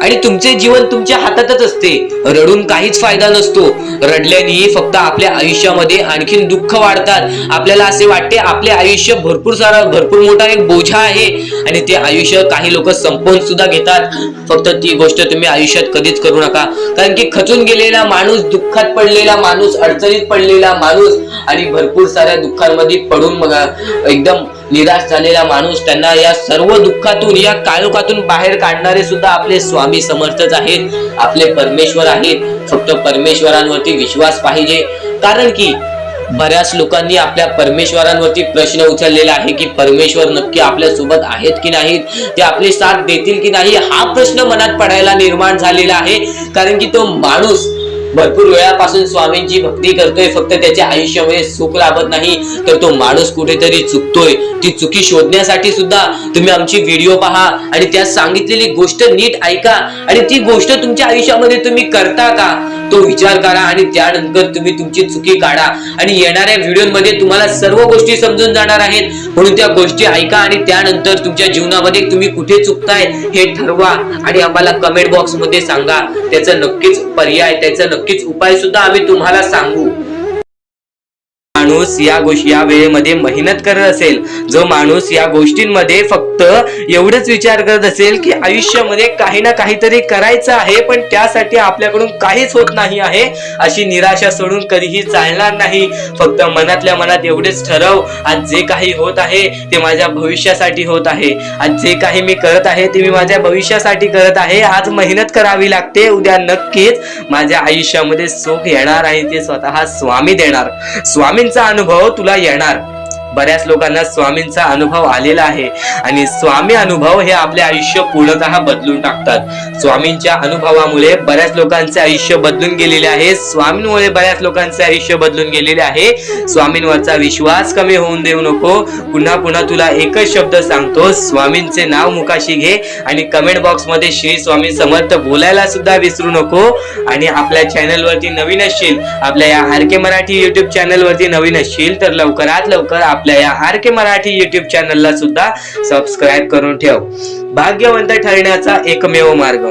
B: आणि तुमचे जीवन तुमच्या हातातच असते. रडून काहीच फायदा नसतो. रडल्याने फक्त आपल्या आयुष्यामध्ये आणखीन दुःख वाढतात. आपल्याला असे वाटते आपले आयुष्य भरपूर मोठा एक बोझा आहे आणि ते आयुष्य काही लोक संपवून सुद्धा घेतात. फक्त ती गोष्ट तुम्ही आयुष्यात कधीच करू नका. कारण की खचून गेलेला माणूस, दुःखात पडलेला माणूस, अडचणीत पडलेला माणूस आणि भरपूर साऱ्या दुःखांमध्ये पडून एकदम निराश झालेला माणूस, त्यांना या सर्व दुःखातून, या काळोखातून बाहेर काढणारे सुद्धा आपले स्वामी समर्थच आहेत, आपले परमेश्वर आहेत. फक्त परमेश्वरांवरती विश्वास पाहिजे. कारण की बऱ्याच लोकांनी आपल्या परमेश्वरांवरती प्रश्न उचललेला आहे की परमेश्वर नक्की आपल्या सोबत आहेत की नाहीत, ते आपली साथ देतील की नाही, हा प्रश्न मनात पडायला निर्माण झालेला आहे. कारण की तो माणूस भरपूर वेळापासून स्वामींची भक्ती करतोय, फक्त त्याच्या आयुष्यामध्ये सुख लाभत नाही. तर तो माणूस कुठेतरी चुकतोय. ती चुकी शोधण्यासाठी सुद्धा तुम्ही आमची व्हिडिओ पहा आणि त्यात सांगितलेली गोष्ट नीट ऐका आणि ती गोष्ट तुमच्या आयुष्यामध्ये तुम्ही करता का तो विचार करा आणि त्यानंतर तुम्ही तुमची चुकी काढा. आणि येणाऱ्या व्हिडिओमध्ये तुम्हाला सर्व गोष्टी समजून जाणार आहेत. म्हणून त्या गोष्टी ऐका आणि त्यानंतर तुमच्या जीवनामध्ये तुम्ही कुठे चुकताय हे ठरवा आणि आम्हाला कमेंट बॉक्स मध्ये सांगा. त्याचं नक्कीच पर्याय, त्याचा नक्कीच उपाय सुद्धा आम्ही तुम्हाला सांगू. माणूस या वेळेमध्ये मेहनत करत असेल, जो माणूस या गोष्टींमध्ये फक्त एवढंच विचार करत असेल की आयुष्यामध्ये काही ना काहीतरी करायचं आहे पण त्यासाठी आपल्याकडून काहीच होत नाही आहे, अशी निराशा सोडून कधीही चालणार नाही. फक्त मनातल्या मनात एवढेच ठरव, आज जे काही होत आहे ते माझ्या भविष्यासाठी होत आहे. आज जे काही मी करत आहे ते मी माझ्या भविष्यासाठी करत आहे. आज मेहनत करावी लागते, उद्या नक्कीच माझ्या आयुष्यामध्ये सुख येणार आहे, ते स्वतः स्वामी देणार. स्वामींचा अनुभव तुला येणार. बऱ्याच लोकांना स्वामींचा अनुभव आलेला आहे आणि स्वामी अनुभव हे आपले आयुष्य पूर्णतः बदलून टाकतात. स्वामींच्या अनुभवामुळे बऱ्याच लोकांचे आयुष्य बदलून गेलेले आहे. स्वामींमुळे बऱ्याच लोकांचे आयुष्य बदलून गेलेले आहे. स्वामींवरचा विश्वास कमी होऊन देऊ नको. पुन्हा पुन्हा तुला एकच शब्द सांगतो, स्वामींचे नाव मुखाशी घे आणि कमेंट बॉक्स मध्ये श्री स्वामी समर्थ बोलायला सुद्धा विसरू नको. आणि आपल्या चॅनल वरती नवीन असशील, आपल्या या आर.के. मराठी युट्यूब चॅनल वरती नवीन असशील तर लवकरात लवकर आपल्या या आर.के. मराठी युट्यूब चॅनलला सुद्धा सबस्क्राईब करून ठेव. भाग्यवंत ठरण्याचा एकमेव मार्ग,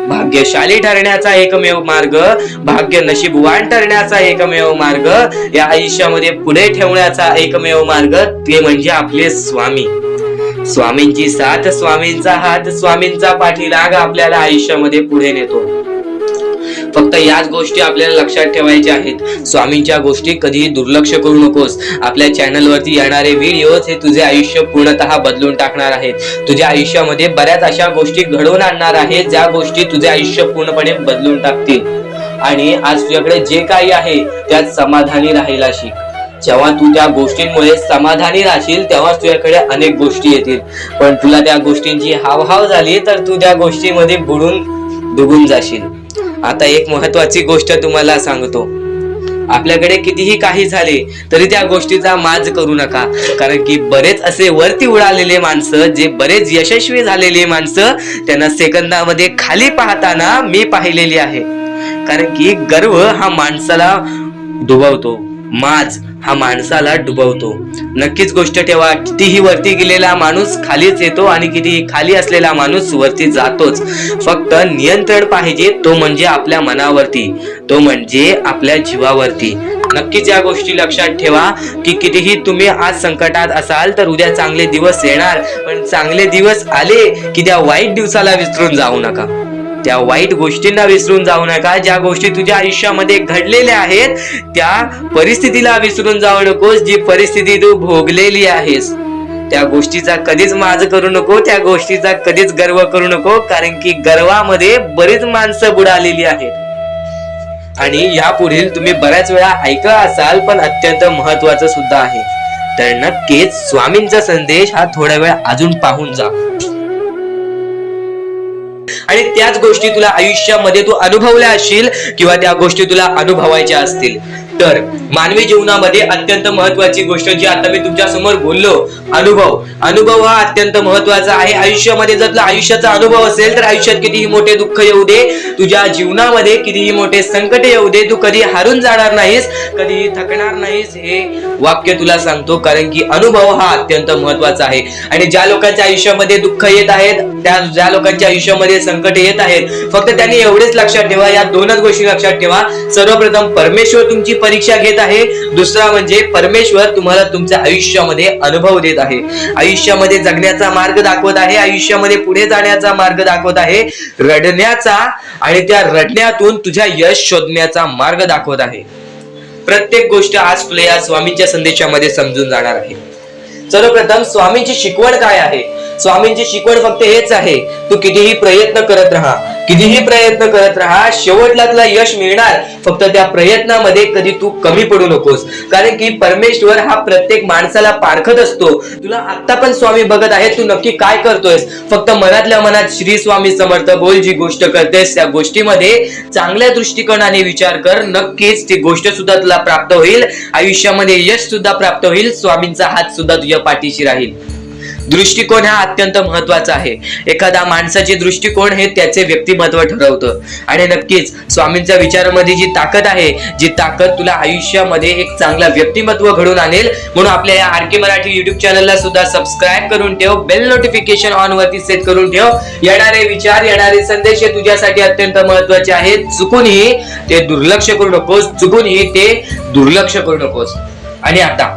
B: भाग्यशाली ठरण्याचा एकमेव मार्ग, भाग्य नशीबवान ठरण्याचा एकमेव मार्ग, या आयुष्यामध्ये पुढे ठेवण्याचा एकमेव मार्ग ते म्हणजे आपले स्वामी. स्वामींची साथ, स्वामींचा हात, स्वामींचा पाठीलाग आपल्याला आयुष्यामध्ये पुढे नेतो. फक्त याच गोष्टी आपल्याला लक्षात ठेवायच्या आहेत. स्वामींच्या गोष्टी कधीही दुर्लक्ष करू नकोस. आपल्या चॅनलवरती येणारे व्हिडिओज हे तुझे आयुष्य पूर्णतः बदलून टाकणार आहेत. तुझ्या आयुष्यामध्ये बऱ्याच अशा गोष्टी घडवून आणणार आहेत ज्या गोष्टी तुझे आयुष्य पूर्णपणे बदलून टाकतील. आणि आज तुझ्याकडे जे काही आहे त्यात समाधानी राहायला शिक. जेव्हा तू त्या गोष्टींमुळे समाधानी राहशील तेव्हा तुझ्याकडे अनेक गोष्टी येतील. पण तुला त्या गोष्टींची हावभाव झाली तर तू त्या गोष्टीमध्ये बुडून डुबून जाशील. आता एक महत्वाची गोष्ट तुम्हाला सांगतो. आपल्याकडे कितीही काही झाले तरी त्या गोष्टीचा माज करू नका. कारण की बरेच असे वरती उडालेले माणसं, जे बरेच यशस्वी झालेले माणसं, त्यांना सेकंदामध्ये खाली पाहताना मी पाहिलेली आहे. कारण की गर्व हा माणसाला डुबवतो, माज हा माणसाला डुबवतो. नक्कीच गोष्ट ठेवा, कितीही वरती गेलेला माणूस खालीच येतो आणि कितीही खाली असलेला माणूस वरती जातोच. फक्त नियंत्रण पाहिजे, तो म्हणजे आपल्या मनावरती, तो म्हणजे आपल्या जीवावरती. नक्कीच या गोष्टी लक्षात ठेवा की कितीही तुम्ही आज संकटात असाल तर उद्या चांगले दिवस येणार. पण चांगले दिवस आले की त्या वाईट दिवसाला विसरून जाऊ नका, त्या वाईट गोष्टींना विसरून जाऊ नका. ज्या गोष्टी तुझ्या आयुष्यामध्ये घडलेल्या आहेत त्या परिस्थितीला विसरून जाऊ नकोस. जी परिस्थिती तू भोगलेली आहेस त्या गोष्टीचा कधीच माज करू नको, त्या गोष्टीचा कधीच गर्व करू नको. कारण की गर्वामध्ये बरीच माणसं बुडालेली आहेत. आणि यापुढील तुम्ही बऱ्याच वेळा ऐकलं असाल, पण अत्यंत महत्वाचं सुद्धा आहे. तर नक्कीच स्वामींचा संदेश हा थोडा वेळ अजून पाहून जा. आणि त्याच गोष्टी तुला आयुष्यामध्ये तू अनुभवल्या असशील किंवा त्या गोष्टी तुला अनुभवायच्या असतील. तर मानवी जीवनामध्ये अत्यंत महत्वाची गोष्ट जी आता मी तुमच्या समोर बोललो, अनुभव हा अत्यंत महत्वाचा आहे. आयुष्यामध्ये जर तुला आयुष्याचा अनुभव असेल तर आयुष्यात कितीही मोठे दुःख येऊ दे, तुझ्या जीवनामध्ये कितीही मोठे संकट येऊ दे, तू कधी हारून जाणार नाहीस, कधीही थकणार नाहीस. हे वाक्य तुला सांगतो. कारण की अनुभव हा अत्यंत महत्वाचा आहे. आणि ज्या लोकांच्या आयुष्यामध्ये दुःख येत आहेत, ज्या लोकांच्या आयुष्यामध्ये संकट येत आहेत, फक्त त्यांनी एवढेच लक्षात ठेवा, या दोनच गोष्टी लक्षात ठेवा. सर्वप्रथम परमेश्वर तुमची परीक्षा घेत आहे. दुसरा म्हणजे परमेश्वर तुम्हाला तुमच्या आयुष्यामध्ये अनुभव देत आहे, आयुष्यामध्ये जगण्याचा मार्ग दाखवत आहे, आयुष्यामध्ये पुढे जाण्याचा मार्ग दाखवत आहे, रडण्याचा आणि त्या रडण्यातून तुझ्या यश शोधण्याचा मार्ग दाखवत आहे. प्रत्येक गोष्ट आज तुला या स्वामींच्या संदेशामध्ये समजून जाणार आहे. सर्वप्रथम स्वामींची शिकवण काय आहे? स्वामींची शिकवण फक्त हेच आहे, तू कितीही प्रयत्न करत राहा, कितीही प्रयत्न करत राहा, शेवटला तुला यश मिळणार. फक्त त्या प्रयत्नामध्ये कधी तू कमी पडू नकोस. कारण की परमेश्वर हा प्रत्येक माणसाला पारखत असतो. तुला आता पण स्वामी बघत आहे, तू नक्की काय करतोयस. फक्त मनातल्या मनात श्री स्वामी समर्थ बोल. जी गोष्ट करतेस त्या गोष्टीमध्ये चांगल्या दृष्टिकोनाने विचार कर. नक्कीच ती गोष्ट सुद्धा तुला प्राप्त होईल, आयुष्यामध्ये यश सुद्धा प्राप्त होईल, स्वामींचा हात सुद्धा तुझ्या पाठीशी राहील. दृष्टिकोन हा अत्यंत महत्वाचा आहे. एखादा माणसाचे दृष्टिकोन हे त्याचे व्यक्तिमत्व ठरवतं. आणि नक्कीच स्वामींच्या विचारामध्ये जी ताकद आहे, जी ताकद तुला आयुष्यामध्ये एक चांगला व्यक्तिमत्व घडून आणेल. म्हणून आपल्या या आर के मराठी युट्यूब चॅनलला सुद्धा सबस्क्राईब करून ठेव, बेल नोटिफिकेशन ऑन वरती सेट करून ठेव. येणारे विचार, येणारे संदेश हे तुझ्यासाठी अत्यंत महत्वाचे आहेत. चुकूनही ते दुर्लक्ष करू नकोस, चुकूनही ते दुर्लक्ष करू नकोस. आणि आता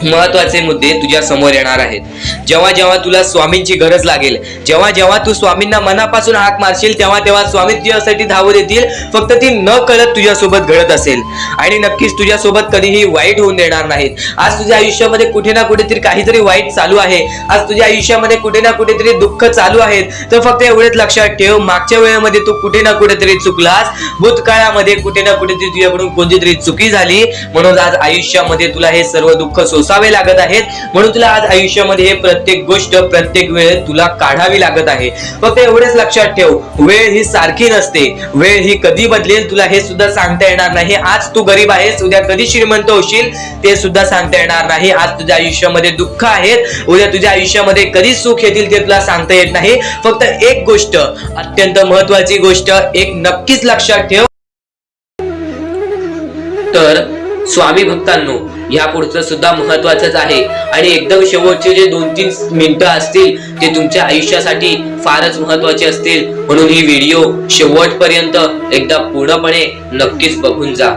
B: महत्वाचे मुद्दे तुझ्या समोर येणार आहेत. जेव्हा जेव्हा तुला स्वामींची गरज लागेल, जेव्हा जेव्हा तू स्वामींना मनापासून हाक मारशील, तेव्हा तेव्हा स्वामी तुझ्यासाठी धावत येतील. फक्त ती न कळत तुझ्यासोबत घडत असेल आणि नक्कीच तुझ्यासोबत कधीही वाईट होऊन देणार नाहीत. आज तुझ्या आयुष्यामध्ये कुठे ना कुठेतरी काहीतरी वाईट चालू आहे, आज तुझ्या आयुष्यामध्ये कुठे ना कुठेतरी दुःख चालू आहेत, तर फक्त एवढेच लक्षात ठेव, मागच्या वेळेमध्ये तू कुठे ना कुठेतरी चुकलास, भूतकाळामध्ये कुठे ना कुठेतरी तुझ्याकडून कोणतीतरी चुकी झाली, म्हणून आज आयुष्यामध्ये तुला हे सर्व दुःख सोसावे लागत आहेत. म्हणून तुला आज आयुष्यामध्ये हे प्रत्येक गोष्ट प्रत्येक वेळ तुला काढावी लागत आहे. फक्त एवढेच लक्षात ठेव, वेळ ही सारखी नसते, वेळ ही कधी बदलेल तुला हे सुद्धा सांगता येणार नाही. आज तू गरीब आहेस, उद्या कधी श्रीमंत होशील ते सुद्धा सांगता येणार नाही. आज तुझ्या आयुष्यामध्ये दुःख आहेत, उद्या तुझ्या आयुष्यामध्ये कधी सुख येतील ते तुला सांगता येत नाही. फक्त एक गोष्ट, अत्यंत महत्वाची गोष्ट एक नक्कीच लक्षात ठेव. तर स्वामी भक्तांनो, या पुढचं सुद्धा महत्वाचंच आहे. आणि एकदम शेवटचे जे 2-3 मिनिटं असतील ते तुमच्या आयुष्यासाठी फारच महत्वाचे असतील. म्हणून ही व्हिडिओ शेवटपर्यंत एकदा पूर्णपणे नक्कीच बघून जा.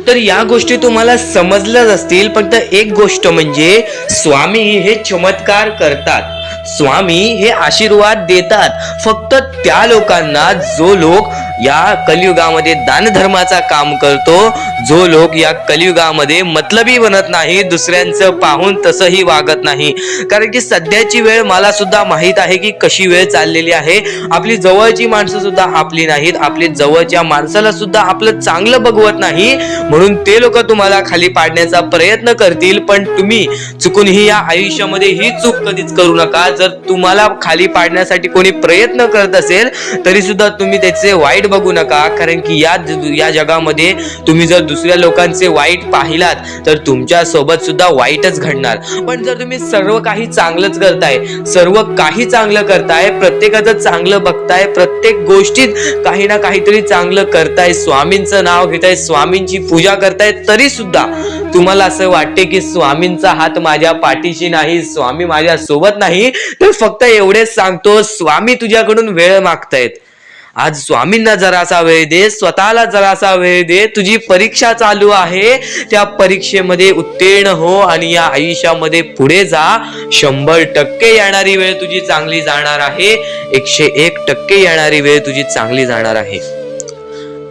B: तर या गोष्टी तुम्हाला समजल्याच असतील. फक्त एक गोष्ट म्हणजे स्वामी हे चमत्कार करतात. स्वामी हे आशीर्वाद देतात फक्त त्या लोकांना जो लोक या कलियुगामध्ये दानधर्माचा काम करतो, जो लोक या कलियुगामध्ये मतलबी बनत नाही, दुसऱ्यांचं पाहून तसंही वागत नाही. कारण की सध्याची वेळ मला सुद्धा माहित आहे की कशी वेळ चाललेली आहे. आपली जवळची माणसं सुद्धा आपली नाहीत, आपली जवळच्या माणसाला सुद्धा आपलं चांगलं बघवत नाही, म्हणून ते लोक तुम्हाला खाली पाडण्याचा प्रयत्न करतील. पण तुम्ही चुकूनही या आयुष्यामध्ये ही चूक कधीच करू नका. जर तुम्हाला खाली पाडण्यासाठी कोणी प्रयत्न करत असेल तरी सुद्धा तुम्ही त्याचे वाईट बघू नका, कारण की या जगामध्ये तुम्ही जर दुसऱ्या लोकांचे वाईट पाहिलात तर तुमच्या सोबत सुद्धा वाईटच घडणार. पण जर तुम्ही सर्व काही चांगलंच करताय, सर्व काही चांगलं करताय, प्रत्येकाचं चांगलं बघताय, प्रत्येक गोष्टीत काही ना काहीतरी चांगलं करताय, स्वामींचं नाव घेताय, स्वामींची पूजा करताय, तरी सुद्धा तुम्हाला असं वाटते की स्वामींचा हात माझ्या पाठीशी नाही, स्वामी माझ्या सोबत नाही, तर फक्त एवढेच सांगतो, स्वामी तुझ्याकडून वेळ मागतायत. आज स्वामींना जरासा वेळ दे, स्वतःला जरासा वेळ दे. तुझी परीक्षा चालू आहे, त्या परीक्षेमध्ये उत्तीर्ण हो आणि या आयुष्यामध्ये पुढे जा. 100% येणारी वेळ तुझी चांगली जाणार आहे, 101% येणारी वेळ तुझी चांगली जाणार आहे.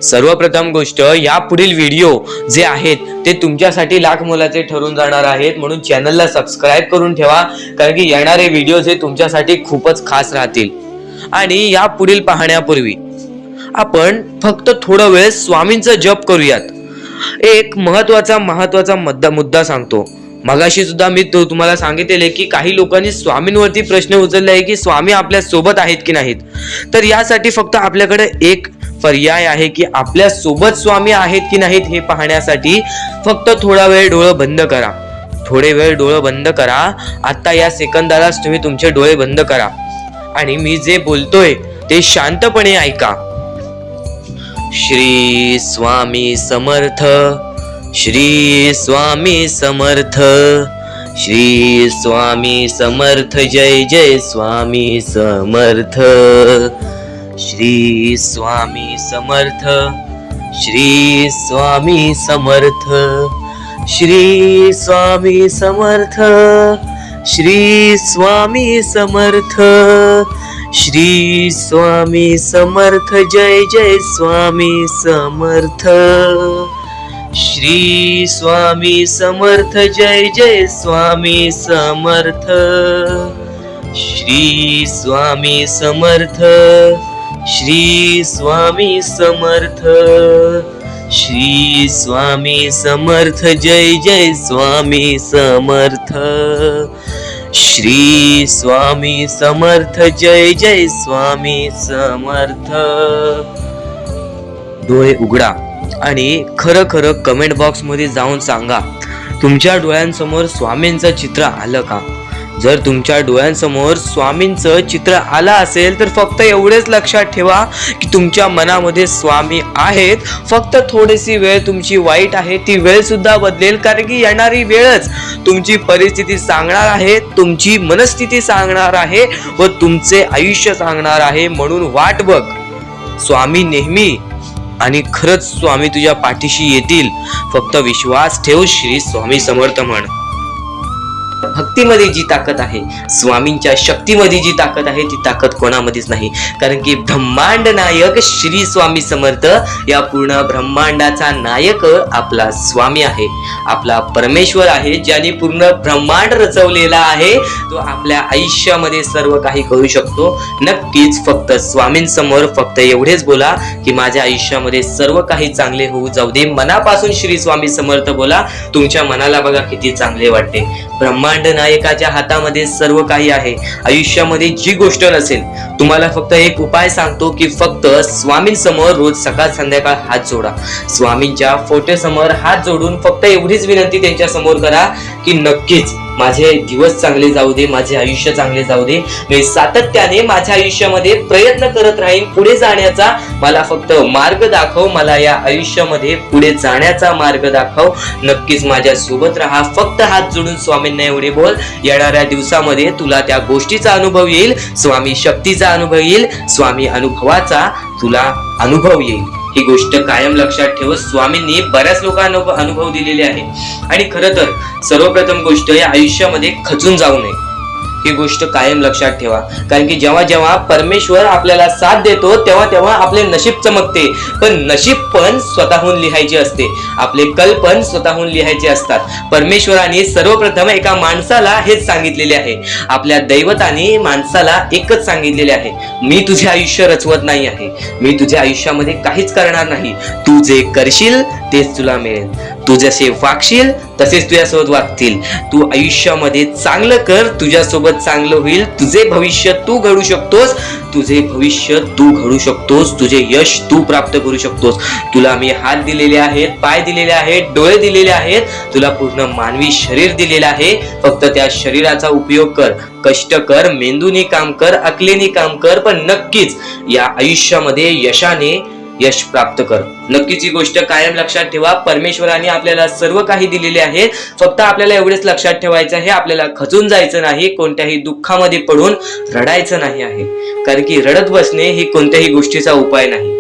B: सर्वप्रथम गोष्ट, या पुढील व्हिडिओ जे आहेत ते तुमच्यासाठी लाख मोलाचे ठरून जाणार आहेत, म्हणून चॅनलला सबस्क्राईब करून ठेवा, कारण की येणारे व्हिडिओ हे तुमच्यासाठी खूपच खास राहतील. आणि या पुढील पाहण्यापूर्वी आपण फक्त थोडा वेळ स्वामींचा जप करूयात. एक महत्वाचा मुद्दा सांगतो. मगाशी सुद्धा मी तुम्हाला सांगितले की काही लोकांनी स्वामींवरती प्रश्न उचलले आहे की स्वामी आपल्या सोबत आहेत की नाहीत. तर यासाठी फक्त आपल्याकडे एक पर्याय आहे की आपल्या सोबत स्वामी आहेत की नाहीत हे पाहण्यासाठी फक्त थोडा वेळ डोळं बंद करा. थोडे वेळ डोळं बंद करा. आता या सेकंदालाच तुम्ही तुमचे डोळे बंद करा आणि मी जे बोलतोय ते शांतपणे ऐका. श्री स्वामी समर्थ, श्री स्वामी समर्थ, श्री स्वामी समर्थ, जय जय स्वामी समर्थ. श्री स्वामी समर्थ, श्री स्वामी समर्थ, श्री स्वामी समर्थ, श्री स्वामी समर्थ, श्री स्वामी समर्थ, जय जय स्वामी समर्थ. श्री स्वामी समर्थ, जय जय स्वामी समर्थ. श्री स्वामी समर्थ, श्री स्वामी समर्थ, श्री स्वामी समर्थ, जय जय स्वामी समर्थ. श्री स्वामी समर्थ, जय जय स्वामी समर्थ. डोळे उघडा आणि खरं खरं कमेंट बॉक्स मध्ये जाऊन सांगा, तुमच्या डोळ्यांसमोर स्वामींचं चित्र आलं का? जर तुमच्या डोळ्यांसमोर स्वामींचं चित्र आलं असेल तर फक्त एवढेच लक्षात ठेवा की तुमच्या मनामध्ये स्वामी आहेत. फक्त थोडीशी वेळ तुमची वाईट आहे, ती वेळ सुद्धा बदलेल, कारण की येणारी वेळच तुमची परिस्थिती सांगणार आहे, तुमची मनस्थिती सांगणार आहे व तुमचे आयुष्य सांगणार आहे. म्हणून वाट बघ, स्वामी नेहमी आणि खरंच स्वामी तुझ्या पाठीशी येतील. फक्त विश्वास ठेव. श्री स्वामी समर्थ म्हण. भक्तीमध्ये जी ताकद आहे, स्वामींच्या शक्तीमध्ये जी ताकद आहे, ती ताकद कोणामध्येच नाही. कारण की ब्रह्मांड नायक श्री स्वामी समर्थ, या पूर्ण ब्रह्मांडाचा नायक आपला स्वामी आहे, आपला परमेश्वर आहे, ज्याने पूर्ण ब्रह्मांड रचवलेला आहे. तो आपल्या आयुष्यामध्ये सर्व काही करू शकतो. नक्कीच फक्त स्वामींसमोर फक्त एवढेच बोला की माझ्या आयुष्यामध्ये सर्व काही चांगले होऊ जाऊ दे. मनापासून श्री स्वामी समर्थ बोला. तुमच्या मनाला बघा किती चांगले वाटते. ब्रह्मांड नायकाच्या हातामध्ये सर्व काही आहे. आयुष्यामध्ये जी गोष्ट नसेल, तुम्हाला फक्त एक उपाय सांगतो की फक्त स्वामींसमोर रोज सकाळ संध्याकाळ हात जोडा. स्वामींच्या फोटोसमोर हात जोडून फक्त एवढीच विनंती त्यांच्या समोर करा की नक्कीच माझे दिवस चांगले जाऊ दे, माझे आयुष्य चांगले जाऊ दे. मी सातत्याने माझ्या आयुष्यामध्ये प्रयत्न करत राहीन पुढे जाण्याचा. मला फक्त मार्ग दाखव, मला या आयुष्यामध्ये पुढे जाण्याचा मार्ग दाखव. नक्कीच माझ्या सोबत राहा. फक्त हात जोडून स्वामींना एवढे बोल. येणाऱ्या दिवसामध्ये तुला त्या गोष्टीचा अनुभव येईल, स्वामी शक्तीचा अनुभव येईल, स्वामी अनुभवाचा तुला अनुभव येईल. ही गोष्ट कायम लक्षात ठेव. स्वामींनी बऱ्याच लोकांना अनुभव दिलेले आहे. आणि खरं तर सर्वप्रथम गोष्ट, या आयुष्यामध्ये खचून जाऊ नये. ही गोष्ट कायम लक्षात ठेवा. कारण की जेव्हा जेव्हा परमेश्वर आपल्याला साथ देतो तेव्हा तेव्हा आपले नशीब चमकते. पण नशीब पण स्वतःहून लिहायचे असते, आपले कल पण स्वतःहून लिहायचे असतात. परमेश्वराने सर्वप्रथम एका माणसाला हेच सांगितलेले आहे, आपल्या दैवताने माणसाला एकच सांगितलेले आहे, मी तुझे आयुष्य रचवत नाही आहे, मी तुझ्या आयुष्यामध्ये काहीच करणार नाही, तू जे करशील तेच तुला मिळेल, तू जसे वागशील तसेच तुझ्यासोबत वागतील, तू आयुष्यामध्ये चांगलं कर, तुझ्यासोबत चांगलं होईल, तुझे भविष्य तू घडू शकतोस, तुझे भविष्य तू घडू शकतोस, तुझे यश तू प्राप्त करू शकतोस. तुला मी हात दिलेले आहेत, पाय दिलेले आहेत, डोळे दिलेले आहेत, तुला पूर्ण मानवी शरीर दिलेले आहे. फक्त त्या शरीराचा उपयोग कर, कष्ट कर, मेंदूने काम कर, अकलेने काम कर, पण नक्कीच या आयुष्यामध्ये यशाने यश प्राप्त कर. नक्कीच ही गोष्ट कायम लक्षात ठेवा. परमेश्वराने आपल्याला सर्व काही दिलेले आहे. फक्त आपल्याला एवढेच लक्षात ठेवायचं आहे, आपल्याला खचून जायचं नाही, कोणत्याही दुःखामध्ये पडून रडायचं नाही आहे. कारण की रडत बसणे ही कोणत्याही गोष्टीचा उपाय नाही.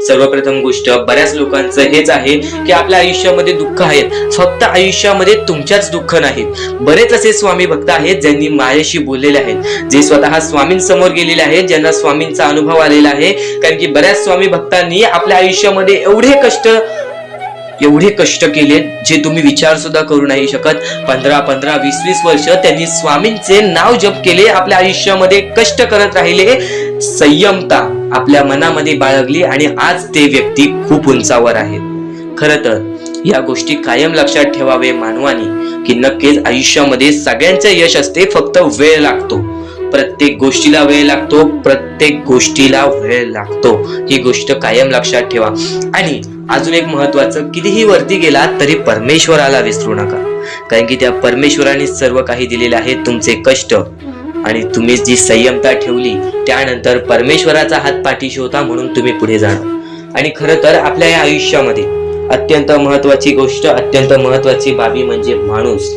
B: सर्वप्रथम गोष्ट बऱ्याच लोकांचं हेच आहे की आपल्या आयुष्यामध्ये दुःख आहेत, फक्त आयुष्यामध्ये तुमच्याच दुःख नाहीत. बरेच असे स्वामी भक्त आहेत ज्यांनी माझ्याशी बोललेले आहेत, जे स्वतः स्वामींसमोर गेलेले आहेत, ज्यांना स्वामींचा अनुभव आलेला आहे. कारण की बऱ्याच स्वामी भक्तांनी आपल्या आयुष्यामध्ये एवढे कष्ट केले जे तुम्ही विचार सुद्धा करू नाही शकत. 15, 20 वर्ष त्यांनी स्वामींचे नाव जप केले, आपल्या आयुष्यामध्ये कष्ट करत राहिले, संयमता आपल्या मनामध्ये बाळगली आणि आज ते व्यक्ती खूप उंचावर आहेत. खरं तर या गोष्टी कायम लक्षात ठेवावे मानवानी की नक्कीच आयुष्यामध्ये सगळ्यांचं यश असते, फक्त वेळ लागतो. प्रत्येक गोष्टीला वेळ लागतो, प्रत्येक गोष्टीला वेळ लागतो. ही गोष्ट कायम लक्षात ठेवा. आणि अजून एक महत्वाचं, कितीही वरती गेला तरी परमेश्वराला विसरू नका. कारण की त्या परमेश्वराने सर्व काही दिलेले आहे. तुमचे कष्ट आणि तुम्ही जी संयमता ठेवली त्यानंतर परमेश्वराचा हात पाठीशी होता म्हणून तुम्ही पुढे जाणार. आणि खरं तर आपल्या या आयुष्यामध्ये अत्यंत महत्वाची गोष्ट, अत्यंत महत्वाची बाबी म्हणजे माणूस.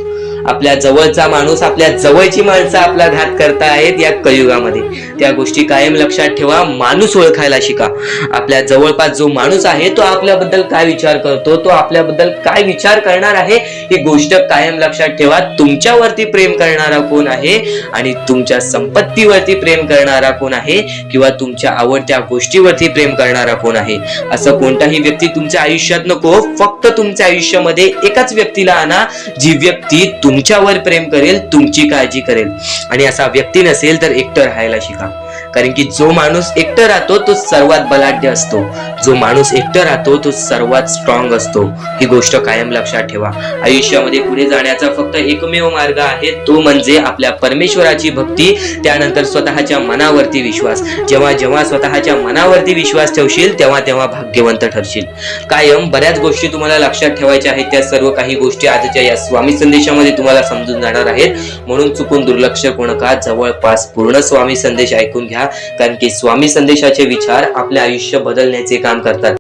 B: आपल्या जवळचा माणूस, आपल्या जवळची माणसं आपला घात करतायत या कलियुगामध्ये. त्या गोष्टी कायम लक्षात ठेवा. माणूस ओळखायला शिका. आपल्या जवळपास जो माणूस आहे तो आपल्याबद्दल काय विचार करतो, तो आपल्याबद्दल काय विचार करणार आहे, ही गोष्ट कायम लक्षात ठेवा. तुमच्यावरती प्रेम करणारा कोण आहे आणि तुमच्या संपत्तीवरती प्रेम करणारा कोण आहे किंवा तुमच्या आवडत्या गोष्टीवरती प्रेम करणारा कोण आहे, असं कोणताही व्यक्ती तुमच्या आयुष्यात नको. फक्त तुमच्या आयुष्यामध्ये एकाच व्यक्तीला आणा, जी व्यक्ती तुमच्यावर प्रेम करेल, तुमची काळजी करेल. आणि असा व्यक्ती नसेल तर एकटं राहायला शिका. कारण की जो माणूस एकटं राहतो तो सर्वात बलाढ्य असतो, जो माणूस एकटं राहतो तो सर्वात स्ट्रॉंग असतो. ही गोष्ट कायम लक्षात ठेवा. आयुष्यामध्ये पुढे जाण्याचा फक्त एकमेव मार्ग आहे, तो म्हणजे आपल्या परमेश्वराची भक्ती, त्यानंतर स्वतःच्या मनावरती विश्वास. जेव्हा जेव्हा स्वतःच्या मनावरती विश्वास ठेवशील तेव्हा तेव्हा भाग्यवंत ठरशील. कायम बऱ्याच गोष्टी तुम्हाला लक्षात ठेवायच्या आहेत. त्या सर्व काही गोष्टी आजच्या या स्वामी संदेशामध्ये तुम्हाला समजून जाणार आहेत. म्हणून चुकून दुर्लक्ष करू नका. जवळपास पूर्ण स्वामी संदेश ऐकून घ्या. कारण की स्वामी संदेशाचे विचार आपले आयुष्य बदलण्याचे काम करतात.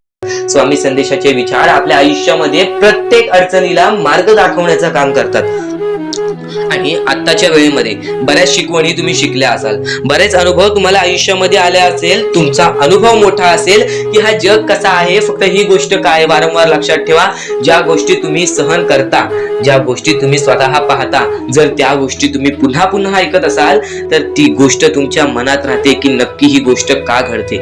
B: स्वामी संदेशाचे विचार आपल्या आयुष्यामध्ये प्रत्येक अडचणीला मार्ग दाखवण्याचं काम करतात. आणि आत्ताच्या वेळेमध्ये बऱ्याच शिकवणी तुम्ही शिकल्या असाल, बरेच अनुभव तुम्हाला आयुष्यामध्ये आले असेल, तुमचा अनुभव मोठा असेल की हा जग कसा आहे. फक्त ही गोष्ट काय वारंवार लक्षात ठेवा, ज्या गोष्टी तुम्ही सहन करता, ज्या गोष्टी तुम्ही स्वतः पाहता, जर त्या गोष्टी तुम्ही पुन्हा पुन्हा ऐकत असाल तर ती गोष्ट तुमच्या मनात राहते की नक्की ही गोष्ट का घडते.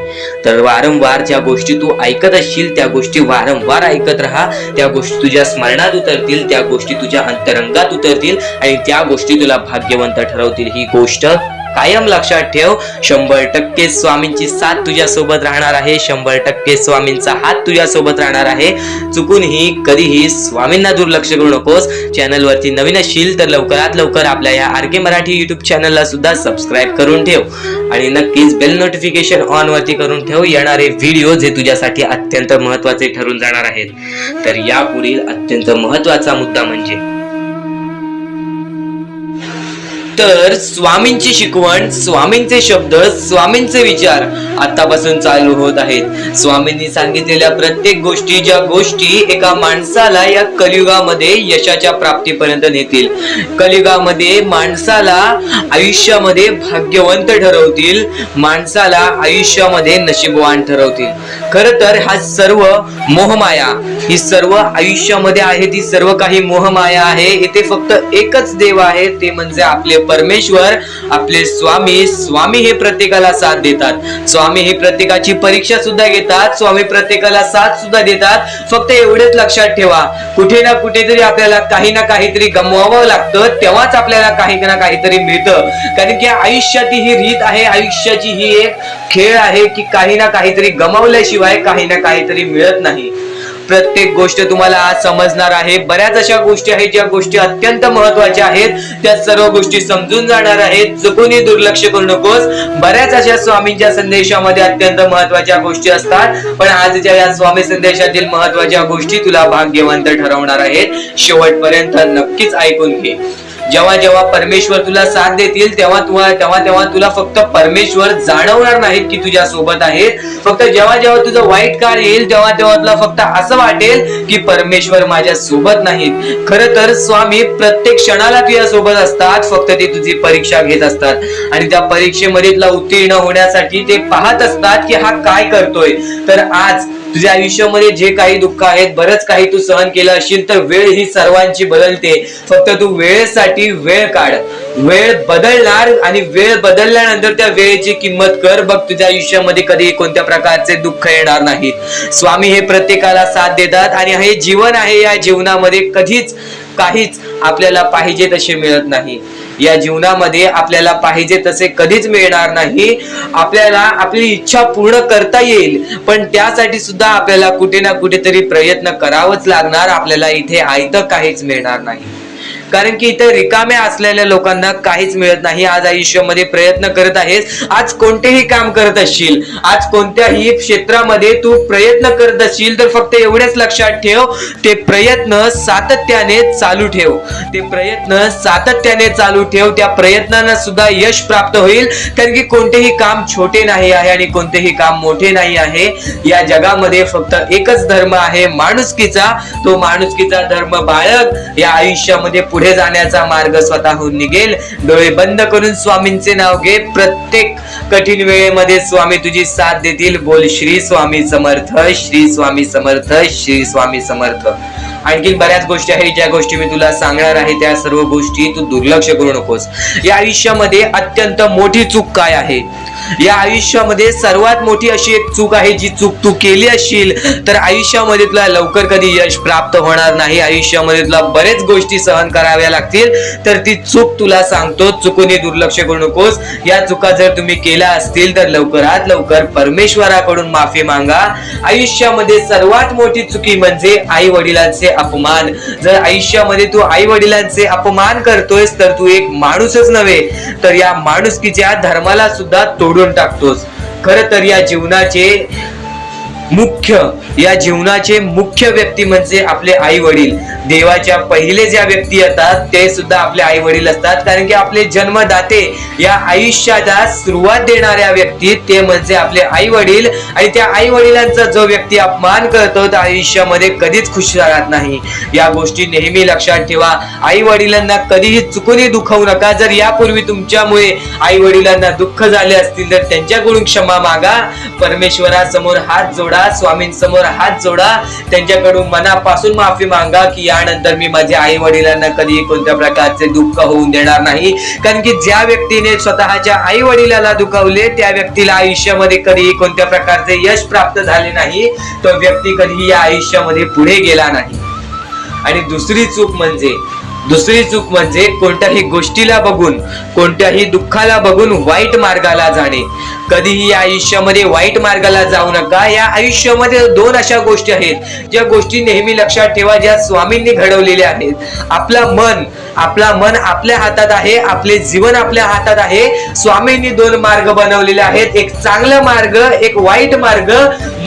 B: तर वारंवार ज्या गोष्टी तू ऐकत असशील त्या गोष्टी वारंवार ऐकत राहा. त्या गोष्टी तुझ्या स्मरणात उतरतील, त्या गोष्टी तुझ्या अंतरंगात उतरतील आणि त्या गोष्टी तुला भाग्यवंत ठरवतील. ही गोष्ट कायम लक्षात ठेव. 100% स्वामींची साथ तुझ्या सोबत राहणार आहे. 100% स्वामींचा हात तुझ्या सोबत राहणार आहे. चुकूनही कधीही स्वामींना दुर्लक्ष करू नकोस. चॅनल वरती नवीन असशील तर लवकरात लवकर आपल्या या आरके मराठी युट्यूब चॅनलला सुद्धा सबस्क्राईब करून ठेव आणि नक्कीच बेल नोटिफिकेशन ऑन वरती करून ठेव. येणारे व्हिडिओ जे तुझ्यासाठी अत्यंत महत्त्वाचे ठरून जाणार आहेत. तर यापुढील अत्यंत महत्त्वाचा मुद्दा म्हणजे तर स्वामींची शिकवण, स्वामींचे शब्द, स्वामींचे विचार आतापासून चालू होत आहेत. स्वामींनी सांगितलेल्या प्रत्येक गोष्टी, ज्या गोष्टी एका माणसाला या कलियुगामध्ये यशाच्या प्राप्तीपर्यंत नेतील, कलियुगामध्ये माणसाला आयुष्यामध्ये भाग्यवंत ठरवतील, माणसाला आयुष्यामध्ये नशीबवान ठरवतील. खरं तर हा सर्व मोहमाया, ही सर्व आयुष्यामध्ये आहे ती सर्व काही मोहमाया आहे. इथे फक्त एकच देव आहे, ते म्हणजे आपले परमेश्वर आपले स्वामी हे प्रत्येकाला साथ देतात. स्वामी हे प्रत्येकाची परीक्षा सुद्धा घेतात. स्वामी प्रत्येकाला साथ सुद्धा देतात. फक्त एवढेच लक्षात ठेवा, कुठे ना कुठेतरी आपल्याला काही ना काहीतरी गमवावं लागतं, तेव्हाच आपल्याला काही ना काहीतरी मिळतं. कारण की आयुष्याची ही रीत आहे, आयुष्याची ही एक खेळ आहे की काही ना काहीतरी गमावल्याशिवाय काही ना काहीतरी मिळत नाही. प्रत्येक गोष्ट तुम्हाला आज समजणार आहे. बऱ्याच अशा गोष्टी आहेत ज्या गोष्टी अत्यंत महत्वाच्या आहेत, त्या सर्व गोष्टी समजून जाणार आहेत. चुकूनही दुर्लक्ष करू नकोस. बऱ्याच अशा स्वामींच्या संदेशामध्ये अत्यंत महत्वाच्या गोष्टी असतात, पण आजच्या या स्वामी संदेशातील महत्वाच्या गोष्टी तुला भाग्यवंत ठरवणार आहेत. शेवटपर्यंत नक्कीच ऐकून घे. जेव्हा जेव्हा परमेश्वर तुला साथ देतील तेव्हा तुला फक्त परमेश्वर जाणवणार नाहीत की तुझ्या सोबत आहेत. फक्त जेव्हा जेव्हा तुझं वाईट काळ येईल तेव्हा तुला फक्त असं वाटेल की परमेश्वर माझ्या सोबत नाहीत. खरं तर स्वामी प्रत्येक क्षणाला तुझ्या सोबत असतात. फक्त ते तुझी परीक्षा घेत असतात आणि त्या परीक्षेमध्ये तुला उत्तीर्ण होण्यासाठी ते पाहत असतात की हा काय करतोय. तर आज तुझ्या आयुष्यामध्ये जे काही दुःख आहेत, बरंच काही तू सहन केलं असेल, तर वेळ ही सर्वांची बदलते. फक्त तू वेळेसाठी वेळ काढ. वेळ बदलणार आणि वेळ बदलल्यानंतर त्या वेळेची किंमत कर. बघ, तुझ्या आयुष्यामध्ये कधी कोणत्या प्रकारचे दुःख येणार नाहीत. स्वामी हे प्रत्येकाला साथ देतात आणि हे जीवन आहे. या जीवनामध्ये कधीच काहीच आपल्याला पाहिजे तसे मिळत नाही. या जीवनामध्ये आपल्याला पाहिजे तसे कधीच मिळणार नाही. आपल्याला आपली इच्छा पूर्ण करता येईल, पण त्यासाठी सुद्धा आपल्याला कुठे ना कुठेतरी प्रयत्न करावंच लागणार. आपल्याला इथे आयतं काहीच मिळणार नाही. कारण की इथे रिकाम्या असलेल्या लोकांना काहीच मिळत नाही. आज आयुष्यामध्ये प्रयत्न करत आहेस, आज कोणतेही काम करत असशील, आज कोणत्याही क्षेत्रामध्ये तू प्रयत्न करत असशील, तर फक्त एवढेच लक्षात ठेव, ते प्रयत्न सातत्याने चालू ठेव. ते प्रयत्न सातत्याने चालू ठेव. त्या प्रयत्नांना सुद्धा यश प्राप्त होईल. कारण की कोणतेही काम छोटे नाही आहे आणि कोणतेही काम मोठे नाही आहे. या जगामध्ये फक्त एकच धर्म आहे, माणुसकीचा. तो माणुसकीचा धर्म बाळग. या आयुष्यामध्ये पुढे जाण्याचा मार्ग स्वतःहून निघेल. डोळे बंद करून स्वामींचे नाव घे. प्रत्येक कठीण वेळेमध्ये स्वामी तुझी साथ देतील. बोल श्री स्वामी समर्थ, श्री स्वामी समर्थ, श्री स्वामी समर्थ. आणखी बऱ्याच गोष्टी आहेत ज्या गोष्टी मी तुला सांगणार आहे. त्या सर्व गोष्टी तू दुर्लक्ष करू नकोस. या आयुष्यामध्ये अत्यंत मोठी चूक काय आहे? या आयुष्यामध्ये सर्वात मोठी अशी एक चूक आहे, जी चूक तू केली असशील तर आयुष्यामध्ये तुला लवकर कधी यश प्राप्त होणार नाही. आयुष्यामध्ये तुला बरेच गोष्टी सहन कराव्या लागतील. तर ती चूक तुला सांगतो, चुकूनही दुर्लक्ष करू नकोस. या चुका जर तुम्ही केल्या असतील तर लवकरात लवकर परमेश्वराकडून माफी मागा. आयुष्यामध्ये सर्वात मोठी चुकी म्हणजे आई वडिलांचे अपमान. जर आयुष्यामध्ये तू आई वडिलांचे अपमान करतोयस तर तू एक माणूसच नव्हे, तर या माणुसकीच्या धर्माला सुद्धा तोडून टाकतोस. खरं तर या जीवनाचे मुख्य व्यक्ती म्हणजे आपले आई वडील. देवाच्या पहिले ज्या व्यक्ती येतात ते सुद्धा आपले आई वडील असतात. कारण की आपले जन्मदाते, या आयुष्याला सुरुवात देणाऱ्या व्यक्ती ते म्हणजे आपले आई वडील. आणि त्या आई वडिलांचा जो व्यक्ती अपमान करतो तर आयुष्यामध्ये कधीच खुश राहत नाही. या गोष्टी नेहमी लक्षात ठेवा. आई वडिलांना कधीही चुकूनही दुखवू नका. जर यापूर्वी तुमच्यामुळे आई वडिलांना दुःख झाले असतील तर त्यांच्याकडून क्षमा मागा. परमेश्वरासमोर हात जोडा, स्वामींसमोर हात जोडा, त्यांच्याकडून मनापासून माफी मागा की यानंतर मी माझ्या आई वडिलांना कधी कोणत्या प्रकारचे दुःख होऊन देणार नाही. कारण की ज्या व्यक्तीने स्वतःच्या आई वडिलाला दुखावले त्या व्यक्तीला आयुष्यामध्ये कधी कोणत्या प्रकारचे यश प्राप्त झाले नाही. तो व्यक्ती कधी या आयुष्यामध्ये पुढे गेला नाही. आणि दुसरी चूक म्हणजे कोणत्याही गोष्टीला बघून, कोणत्याही दुःखाला बघून वाईट मार्गाला जाणे. कधीही या आयुष्यामध्ये वाईट मार्गाला जाऊ नका. या आयुष्यामध्ये दोन अशा गोष्टी आहेत ज्या गोष्टी नेहमी लक्षात ठेवा, ज्या स्वामींनी घडवलेल्या आहेत. आपला मन आपल्या हातात आहे, आपले जीवन आपल्या हातात आहे. स्वामींनी दोन मार्ग बनवलेले आहेत, एक चांगला मार्ग, एक वाईट मार्ग.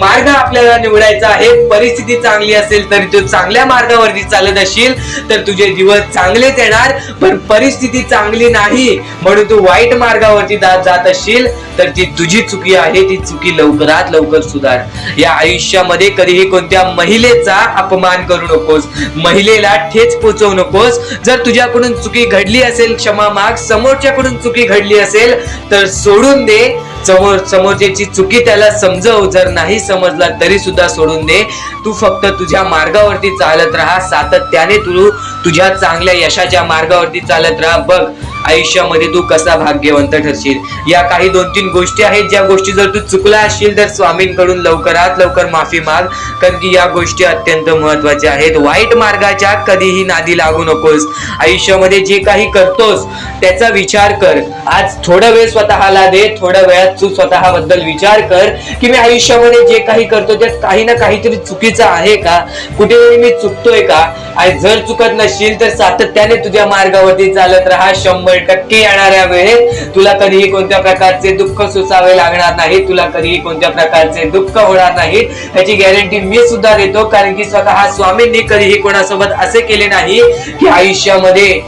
B: मार्ग आपल्याला निवडायचा आहे. परिस्थिती चांगली असेल तरी तू चांगल्या मार्गावरती चालत असशील तर तुझे दिवस चांगलेच येणार. पण परिस्थिती चांगली नाही म्हणून तू वाईट मार्गावरती जात असशील तर ती तुझी चुकी आहे. ती चुकी लवकरात लवकर सुधार. या आयुष्यामध्ये कधीही कोणत्या महिलेचा अपमान करू नकोस, महिलेला ठेच पोचवू नकोस. जर तुझ्याकडून चुकी घडली असेल क्षमा माग. समोरच्याकडून चुकी घडली असेल तर सोडून दे. समोरच्याची चुकी त्याला समजव. जर नाही समजला तरी सुद्धा सोडून दे. तू फक्त तुझ्या मार्गावरती चालत राहा. सातत्याने तू तुझ्या चांगल्या यशाच्या मार्गावरती चालत राहा. बघ आयुष्यामध्ये तू कसा भाग्यवंत ठरशील. या काही 2-3 गोष्टी आहेत, ज्या गोष्टी जर तू चुकला असशील तर स्वामींकडून लवकरात लवकर माफी माग, कारण की या गोष्टी अत्यंत महत्वाच्या आहेत. वाईट मार्गाच्या कधीही नादी लागू नकोस. आयुष्यामध्ये जे काही करतोस त्याचा विचार कर. आज थोडा वेळ स्वतःला दे, थोड्या वेळात तू स्वतःबद्दल विचार कर की मी आयुष्यामध्ये जे काही करतो त्यात काही ना काहीतरी चुकीचं आहे का, कुठेतरी मी चुकतोय का. आणि जर चुकत नसशील तर सातत्याने तुझ्या मार्गावरती चालत राहा. 100% येणाऱ्या वेळेत तुला कधीही कोणत्या प्रकारचे दुःख सोसावे लागणार नाही, तुला कधीही कोणत्या प्रकारचे दुःख होणार नाही, ह्याची गॅरंटी मी सुद्धा देतो. कारण की स्वतः स्वामींनी कधीही कोणासोबत असे केले नाही की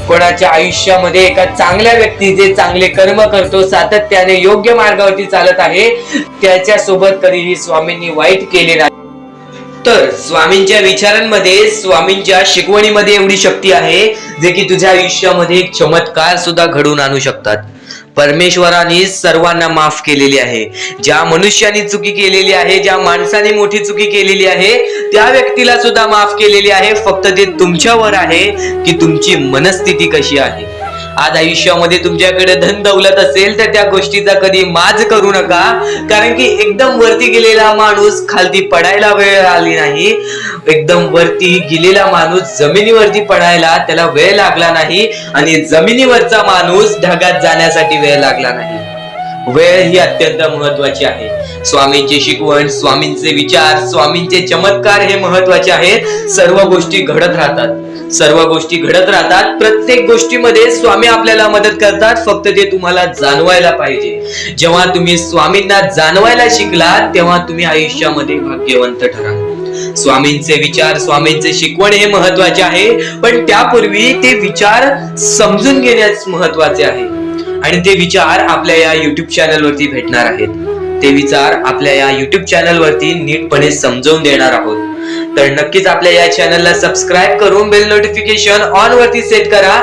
B: कोणाच्या आयुष्यामध्ये एका चांगल्या व्यक्ती जे चांगले कर्म करतो, सातत्याने योग्य मार्गावरती चालत आहे, त्याच्या सोबत कधीही स्वामींनी वाईट केले नाही. तर स्वामींच्या विचारांमध्ये, स्वामींच्या शिकवणीमध्ये एवढी शक्ती आहे जे की तुझ्या आयुष्यामध्ये एक चमत्कार सुद्धा घडवून आणू शकतात. परमेश्वराने सर्वांना माफ केलेली आहे. ज्या मनुष्याने चुकी केलेली आहे, ज्या माणसाने मोठी चुकी केलेली आहे, त्या व्यक्तीला सुद्धा माफ केलेली आहे. फक्त ते तुमच्यावर आहे की तुमची मनस्थिती कशी आहे. आज आयुष्यामध्ये तुमच्याकडे धन दौलत असेल तर त्या गोष्टीचा कधी माज करू नका, कारण की एकदम वरती गेलेला माणूस खालती पडायला वेळ आली नाही, एकदम वरती गेलेला माणूस जमिनीवरती पडायला त्याला वेळ लागला नाही, आणि जमिनीवरचा माणूस ढगात जाण्यासाठी वेळ लागला नाही. वेळ ही अत्यंत महत्वाची आहे. स्वामींची शिकवण, स्वामींचे विचार, स्वामींचे चमत्कार हे महत्वाचे आहेत. सर्व गोष्टी घडत राहतात. प्रत्येक गोष्टीमध्ये स्वामी आपल्याला मदत करतात, फक्त ते तुम्हाला जाणवायला पाहिजे. जेव्हा तुम्ही स्वामींना जाणवायला शिकलात तेव्हा तुम्ही आयुष्यामध्ये भाग्यवंत ठराल. स्वामींचे विचार, स्वामींचे शिकवण हे महत्वाचे आहे, पण त्यापूर्वी ते विचार समजून घेण्यास महत्वाचे आहे. आणि ते विचार आपल्या या युट्यूब चॅनल वरती भेटणार आहेत. ते विचार आपल्या या युट्यूब चॅनल वरती नीटपणे समजावून देणार आहोत. तर नक्कीच आपल्या या चॅनलला सबस्क्राईब करून बेल नोटिफिकेशन ऑन वरती सेट करा.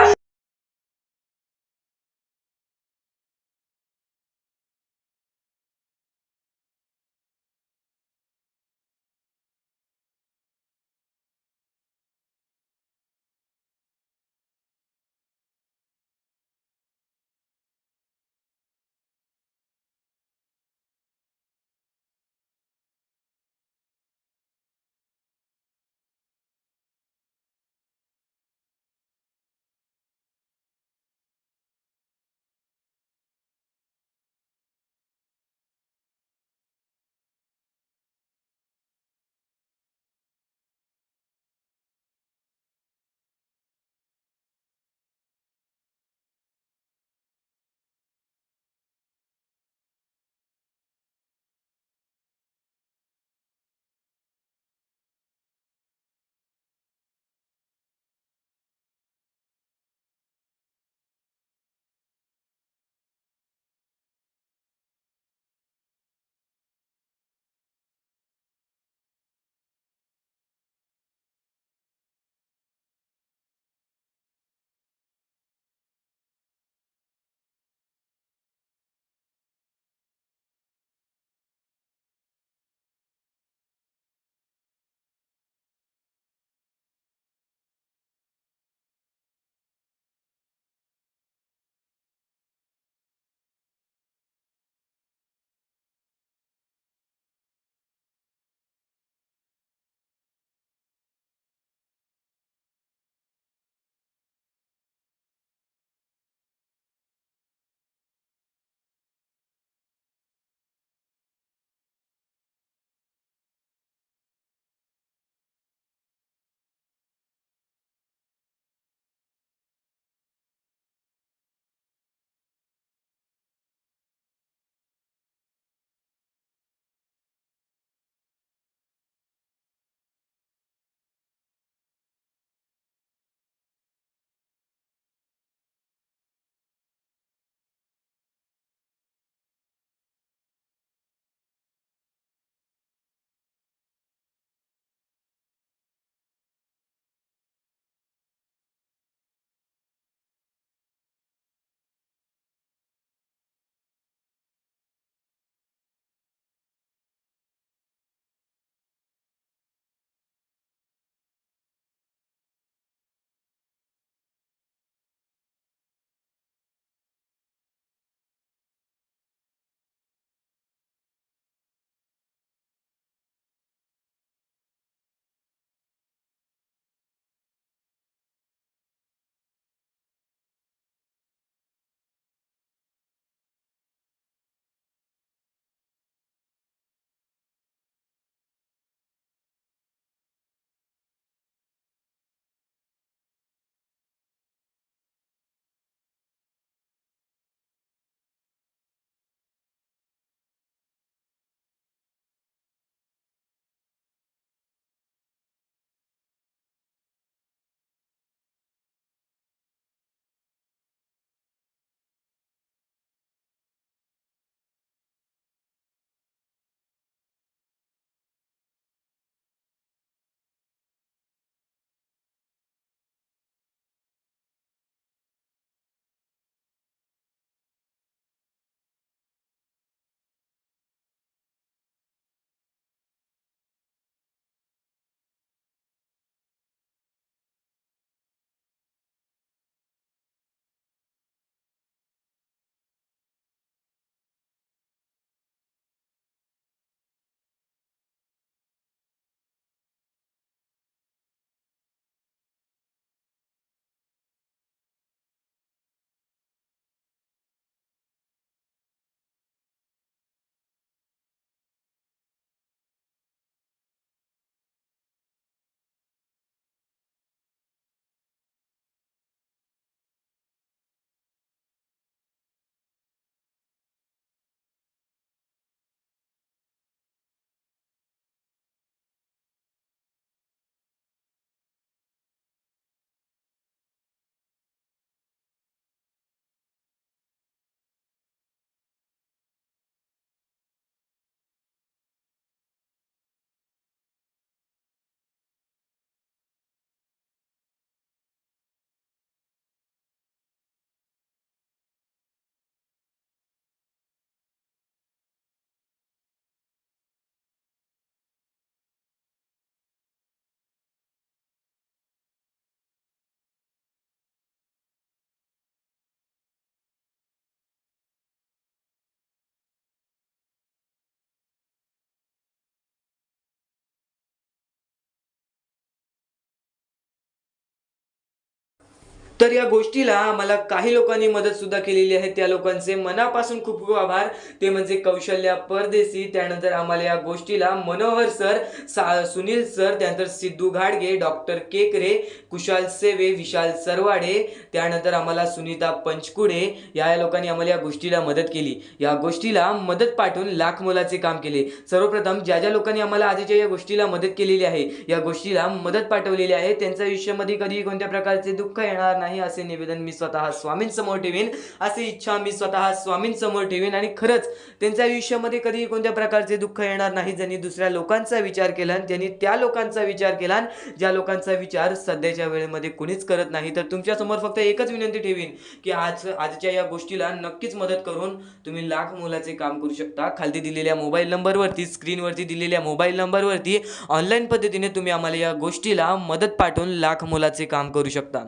A: तर या गोष्टीला आम्हाला काही लोकांनी मदत सुद्धा केलेली आहे. त्या लोकांचे मनापासून खूप खूप आभार. ते म्हणजे कौशल्या परदेशी, त्यानंतर आम्हाला या गोष्टीला मनोहर सर, सुनील सर, त्यानंतर सिद्धू घाडगे, डॉक्टर केकरे, कुशाल सेवे, विशाल सरवाडे, त्यानंतर आम्हाला सुनीता पंचकुडे, या लोकांनी आम्हाला या गोष्टीला मदत केली. या गोष्टीला मदत पाठवून लाख मोलाचे काम केले. सर्वप्रथम ज्या ज्या लोकांनी आम्हाला आजच्या या गोष्टीला मदत केलेली आहे, या गोष्टीला मदत पाठवलेली आहे, त्यांच्या आयुष्यामध्ये कधी कोणत्या प्रकारचे दुःख येणार नाही असे निवेदन मी स्वतः स्वामींसमोर ठेवीन. अशी इच्छा मी स्वतः स्वामींसमोर ठेवीन. आणि खरंच त्यांच्या आयुष्यामध्ये कधी कोणत्या प्रकारचे दुःख येणार नाही. ज्यांनी दुसऱ्या लोकांचा विचार केला, ज्यांनी त्या लोकांचा विचार केला, ज्या लोकांचा विचार सध्याच्या वेळेमध्ये कोणीच करत नाही. तर तुमच्या समोर फक्त एकच विनंती ठेवीन की आजच्या या गोष्टीला नक्कीच मदत करून तुम्ही लाख मोलाचे काम करू शकता. खाली दिलेल्या मोबाईल नंबरवरती, स्क्रीनवरती दिलेल्या मोबाईल नंबरवरती ऑनलाईन पद्धतीने तुम्ही आम्हाला या गोष्टीला मदत पाठवून लाख मोलाचे काम करू शकता.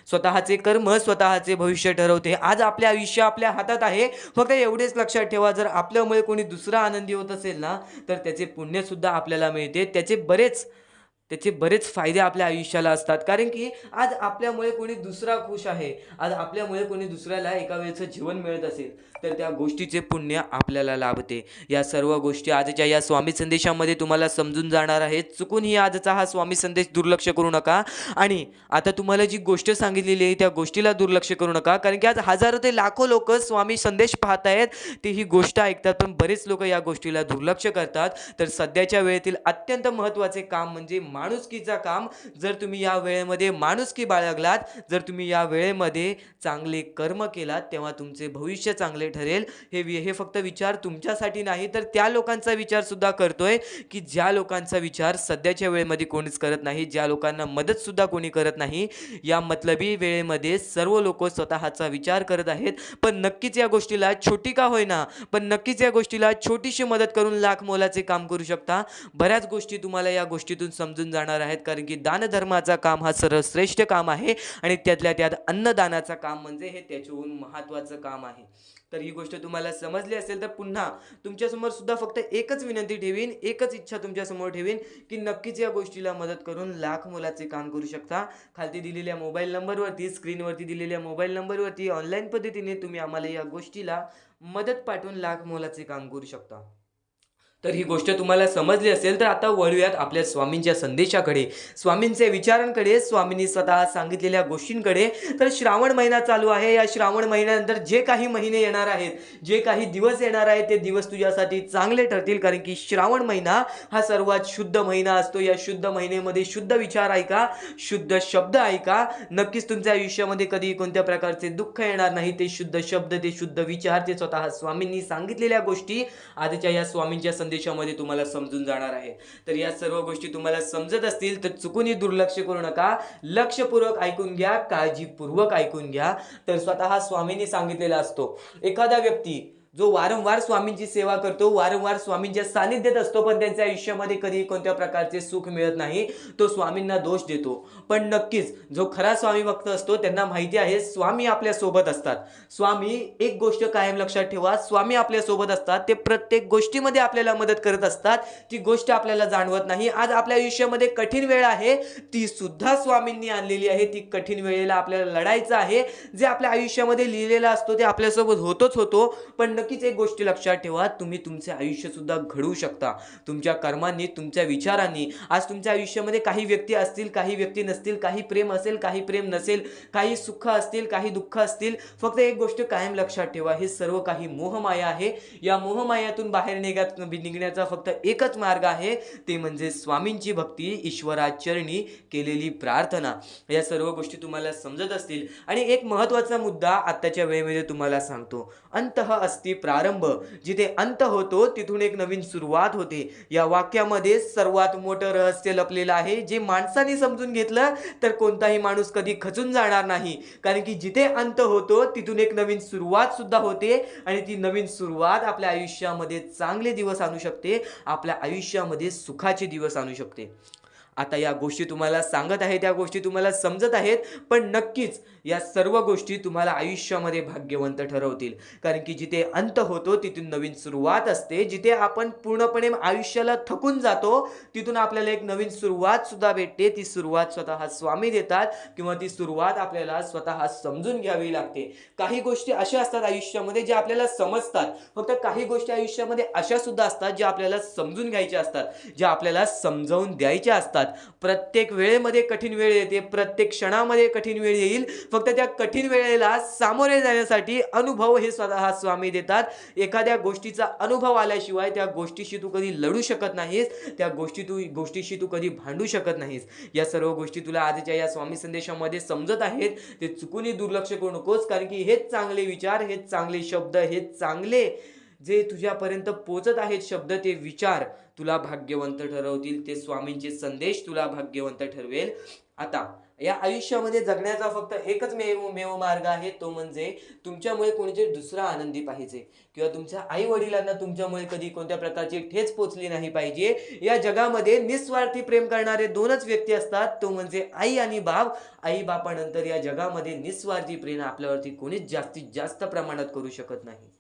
A: स्वतःचे कर्म स्वतःचे भविष्य ठरवते. आज आपले आयुष्य आपल्या हातात आहे. फक्त एवढेच लक्षात ठेवा, जर आपल्यामुळे कोणी दुसरा आनंदी होत असेल ना, तर त्याचे पुण्य सुद्धा आपल्याला मिळते. त्याचे बरेच फायदे आपल्या आयुष्याला असतात. कारण की आज आपल्यामुळे कोणी दुसरा खुश आहे, आज आपल्यामुळे कोणी दुसऱ्याला एका वेळेचं जीवन मिळत असेल, तर त्या गोष्टीचे पुण्य आपल्याला लाभते. या सर्व गोष्टी आजच्या या स्वामी संदेशामध्ये तुम्हाला समजून जाणार आहेत. चुकूनही आजचा हा स्वामी संदेश दुर्लक्ष करू नका. आणि आता तुम्हाला जी गोष्ट सांगितलेली आहे त्या गोष्टीला दुर्लक्ष करू नका. कारण की आज हजारो ते लाखो लोक स्वामी संदेश पाहत आहेत, ते ही गोष्ट ऐकतात, पण बरेच लोक या गोष्टीला दुर्लक्ष करतात. तर सध्याच्या वेळेतील अत्यंत महत्त्वाचे काम म्हणजे माणुसकीचा काम. जर तुम्ही या वेळेमध्ये माणुसकी बाळगलात, जर तुम्ही या वेळेमध्ये चांगले कर्म केलात, तेव्हा तुमचे भविष्य चांगले ठरेल. हे फक्त विचार तुमच्यासाठी नाही, तर त्या लोकांचा विचार सुद्धा करतोय की ज्या लोकांचा विचार सध्याच्या वेळेमध्ये कोणीच करत नाही, ज्या लोकांना मदत सुद्धा कोणी करत नाही. या मतलबी वेळेमध्ये सर्व लोक स्वतःचा विचार करत आहेत. पण नक्कीच या गोष्टीला छोटी का होईना, पण नक्कीच या गोष्टीला छोटीशी मदत करून लाख मोलाचे काम करू शकता. बऱ्याच गोष्टी तुम्हाला या गोष्टीतून समजून जाणार आहेत. कारण की दानधर्माचा काम हा सर्वश्रेष्ठ काम आहे आणि त्यातल्या त्यात अन्नदानाचं काम म्हणजे हे त्याच्याहून महत्त्वाचं काम आहे. तर ही गोष्ट तुम्हाला समजली असेल तर पुन्हा तुमच्यासमोर सुद्धा फक्त एकच विनंती ठेवीन, एकच इच्छा तुमच्यासमोर ठेवीन की नक्कीच या गोष्टीला मदत करून लाख मोलाचे काम करू शकता. खाली दिलेल्या मोबाईल नंबरवरती, स्क्रीनवरती दिलेल्या मोबाईल नंबरवरती ऑनलाईन पद्धतीने तुम्ही आम्हाला या गोष्टीला मदत पाठवून लाख मोलाचे काम करू शकता. तर ही गोष्ट तुम्हाला समजली असेल तर आता वळूयात आपल्या स्वामींच्या संदेशाकडे, स्वामींच्या विचारांकडे, स्वामींनी स्वतः सांगितलेल्या गोष्टींकडे. तर श्रावण महिना चालू आहे. या श्रावण महिन्यानंतर जे काही महिने येणार आहेत, जे काही दिवस येणार आहेत, ते दिवस तुझ्यासाठी चांगले ठरतील. कारण की श्रावण महिना हा सर्वात शुद्ध महिना असतो. या शुद्ध महिन्यामध्ये शुद्ध विचार ऐका, शुद्ध शब्द ऐका. नक्कीच तुमच्या आयुष्यामध्ये कधी कोणत्या प्रकारचे दुःख येणार नाही. ते शुद्ध शब्द, ते शुद्ध विचार, ते स्वतः स्वामींनी सांगितलेल्या गोष्टी आजच्या या स्वामींच्या संदेशामध्ये तुम्हाला समजून जाणार आहे. तर या सर्व गोष्टी तुम्हाला समजत असतील तर चुकूनही दुर्लक्ष करू नका. लक्षपूर्वक ऐकून घ्या, काळजीपूर्वक ऐकून घ्या. तर स्वतः स्वामींनी सांगितलेला असतो, एखादा व्यक्ती जो वारंवार स्वामींची सेवा करतो, वारंवार स्वामींच्या सानिध्यात असतो, पण त्यांच्या आयुष्यामध्ये कधी कोणत्या प्रकारचे सुख मिळत नाही, तो स्वामींना दोष देतो. पण नक्कीच जो खरा स्वामी भक्त असतो त्यांना माहिती आहे स्वामी आपल्या सोबत असतात. स्वामी, एक गोष्ट कायम लक्षात ठेवा, स्वामी आपल्या सोबत असतात. ते प्रत्येक गोष्टीमध्ये आपल्याला मदत करत असतात. ती गोष्ट आपल्याला जाणवत नाही. आज आपल्या आयुष्यामध्ये कठीण वेळ आहे, ती सुद्धा स्वामींनी आणलेली आहे. ती कठीण वेळेला आपल्याला लढायचं आहे. जे आपल्या आयुष्यामध्ये लिहिलेलं असतो ते आपल्यासोबत होतोच होतो. पण नक्कीच एक गोष्ट लक्षात ठेवा, तुम्ही तुमचे आयुष्य सुद्धा घडवू शकता तुमच्या कर्मांनी, तुमच्या विचारांनी. आज तुमच्या आयुष्यामध्ये काही व्यक्ती असतील, काही व्यक्ती नसतील, काही प्रेम असेल, काही प्रेम नसेल, काही सुख असतील, काही दुःख असतील. फक्त एक गोष्ट कायम लक्षात ठेवा, हे सर्व काही मोहमाया आहे. या मोहमायातून बाहेर निघण्याचा फक्त एकच मार्ग आहे, ते म्हणजे स्वामींची भक्ती, ईश्वराचरणी केलेली प्रार्थना. या सर्व गोष्टी तुम्हाला समजत असतील. आणि एक महत्त्वाचा मुद्दा आत्ताच्या वेळेमध्ये तुम्हाला सांगतो, अंतः अस्ति प्रारंभ. जिथे अंत होतो तिथून एक नवीन सुरुवात होते. या वाक्यामध्ये सर्वात मोठं रहस्य लपलेलं आहे, जे माणसाने समजून घेतलं तर कोणताही माणूस कधी खचून जाणार नाही. कारण की जिथे अंत होतो तिथून एक नवीन सुरुवात सुद्धा होते. आणि ती नवीन सुरुवात आपल्या आयुष्यामध्ये चांगले दिवस आणू शकते, आपल्या आयुष्यामध्ये सुखाचे दिवस आणू शकते. आता या गोष्टी तुम्हाला सांगत आहे, त्या गोष्टी तुम्हाला समजत आहेत, पण नक्कीच या सर्व गोष्टी तुम्हाला आयुष्यामध्ये भाग्यवंत ठरवतील. कारण की जिथे अंत होतो तिथून नवीन सुरुवात असते. जिथे आपण पूर्णपणे आयुष्याला थकून जातो तिथून आपल्याला एक नवीन सुरुवात सुद्धा भेटते. ती सुरुवात स्वतः स्वामी देतात किंवा ती सुरुवात आपल्याला स्वतः समजून घ्यावी लागते. काही गोष्टी अशा असतात आयुष्यामध्ये ज्या आपल्याला समजतात, फक्त काही गोष्टी आयुष्यामध्ये अशा सुद्धा असतात ज्या आपल्याला समजून घ्यायच्या असतात, ज्या आपल्याला समजावून द्यायच्या असतात. प्रत्येक वेळेमध्ये कठीण वेळ येते, प्रत्येक क्षणामध्ये कठीण वेळ येईल. फक्त त्या कठीण वेळेला सामोरे जाण्यासाठी अनुभव हे स्वतः स्वामी देतात. एखाद्या गोष्टीचा अनुभव आल्याशिवाय त्या गोष्टीशी तू कधी लढू शकत नाहीस, त्या गोष्टीशी तू कधी भांडू शकत नाहीस. या सर्व गोष्टी तुला आजच्या या स्वामी संदेशामध्ये समजत आहेत. ते चुकूनही दुर्लक्ष करू नकोस, कारण की हेच चांगले विचार, हेच चांगले शब्द, हेच चांगले जे तुझ्यापर्यंत पोचत आहेत शब्द, ते विचार तुला भाग्यवंत ठरवतील. ते स्वामींचे संदेश तुला भाग्यवंत ठरवेल. आता या आयुष्यामध्ये जगण्याचा फक्त एकच मेव मार्ग आहे, तो म्हणजे तुमच्यामुळे कोणीतरी दुसरा आनंदी पाहिजे किंवा तुमच्या आई वडिलांना तुमच्यामुळे कधी कोणत्या प्रकारची ठेच पोचली नाही पाहिजे. या जगामध्ये निस्वार्थी प्रेम करणारे दोनच व्यक्ती असतात, तो म्हणजे आई आणि बाप. आई बापानंतर या जगामध्ये निस्वार्थी प्रेम आपल्यावरती कोणीच जास्तीत जास्त प्रमाणात करू शकत नाही.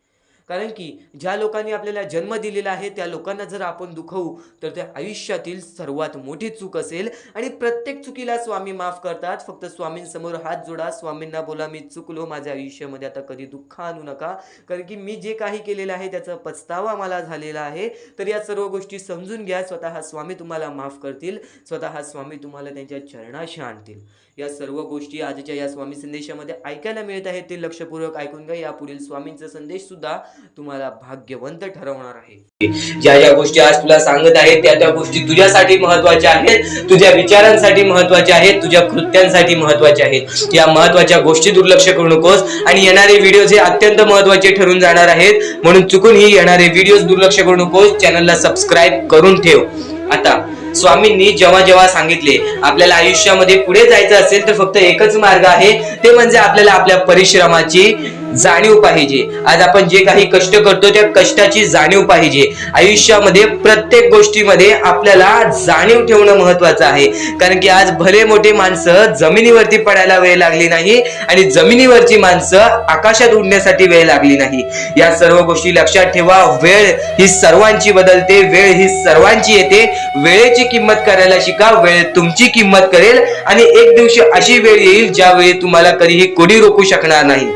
A: कारण की ज्या लोकांनी आपल्याला जन्म दिलेला आहे त्या लोकांना जर आपण दुखवू तर त्या आयुष्यातील सर्वात मोठी चूक असेल. आणि प्रत्येक चुकीला स्वामी माफ करतात. फक्त स्वामींसमोर हात जोडा, स्वामींना बोला मी चुकलो, माझ्या आयुष्यामध्ये आता कधी दुःख आणू नका, कारण की मी जे काही केलेलं आहे त्याचा पछतावा मला झालेला आहे. तर या सर्व गोष्टी समजून घ्या. स्वतः स्वामी तुम्हाला माफ करतील, स्वतः स्वामी तुम्हाला त्यांच्या चरणाशी आणतील. या सर्व गोष्टी आजच्या या स्वामी संदेशामध्ये ऐकायला मिळत आहेत, ते लक्षपूर्वक ऐकून घ्या. यापुढील स्वामींचा संदेश सुद्धा तुम्हाला भाग्यवंत ठरवणार आहे.
B: ज्या ज्या गोष्टी आज तुला सांगत आहे त्या त्या गोष्टी तुझ्यासाठी महत्वाच्या आहेत, तुझ्या विचारांसाठी महत्वाच्या आहेत, तुझ्या कृत्यांसाठी महत्वाच्या आहेत. या महत्वाच्या गोष्टी दुर्लक्ष करू नकोस. आणि येणारे व्हिडिओ हे अत्यंत महत्वाचे ठरून जाणार आहेत, म्हणून चुकून ही येणारे व्हिडिओ दुर्लक्ष करू नकोस. चॅनलला सबस्क्राईब करून ठेव. आता स्वामींनी जेव्हा जेव्हा सांगितले आपल्याला आयुष्यामध्ये पुढे जायचं असेल तर फक्त एकच मार्ग आहे, ते म्हणजे आपल्याला आपल्या परिश्रमाची जाणीव पाहिजे. आज आपण जे काही कष्ट करतो त्या कष्टाची जाणीव पाहिजे. आयुष्यामध्ये प्रत्येक गोष्टीमध्ये आपल्याला जाणीव ठेवणं महत्वाचं आहे. कारण की आज भले मोठे माणसं जमिनीवरती पडायला वेळ लागली नाही आणि जमिनीवरची माणसं आकाशात उडण्यासाठी वेळ लागली नाही. या सर्व गोष्टी लक्षात ठेवा. वेळ ही सर्वांची बदलते, वेळ ही सर्वांची येते. वेळेची किंमत करायला शिका, वेळ तुमची किंमत करेल. आणि एक दिवशी अशी वेळ येईल ज्यावेळी तुम्हाला कधीही कोणी रोखू शकणार नाही.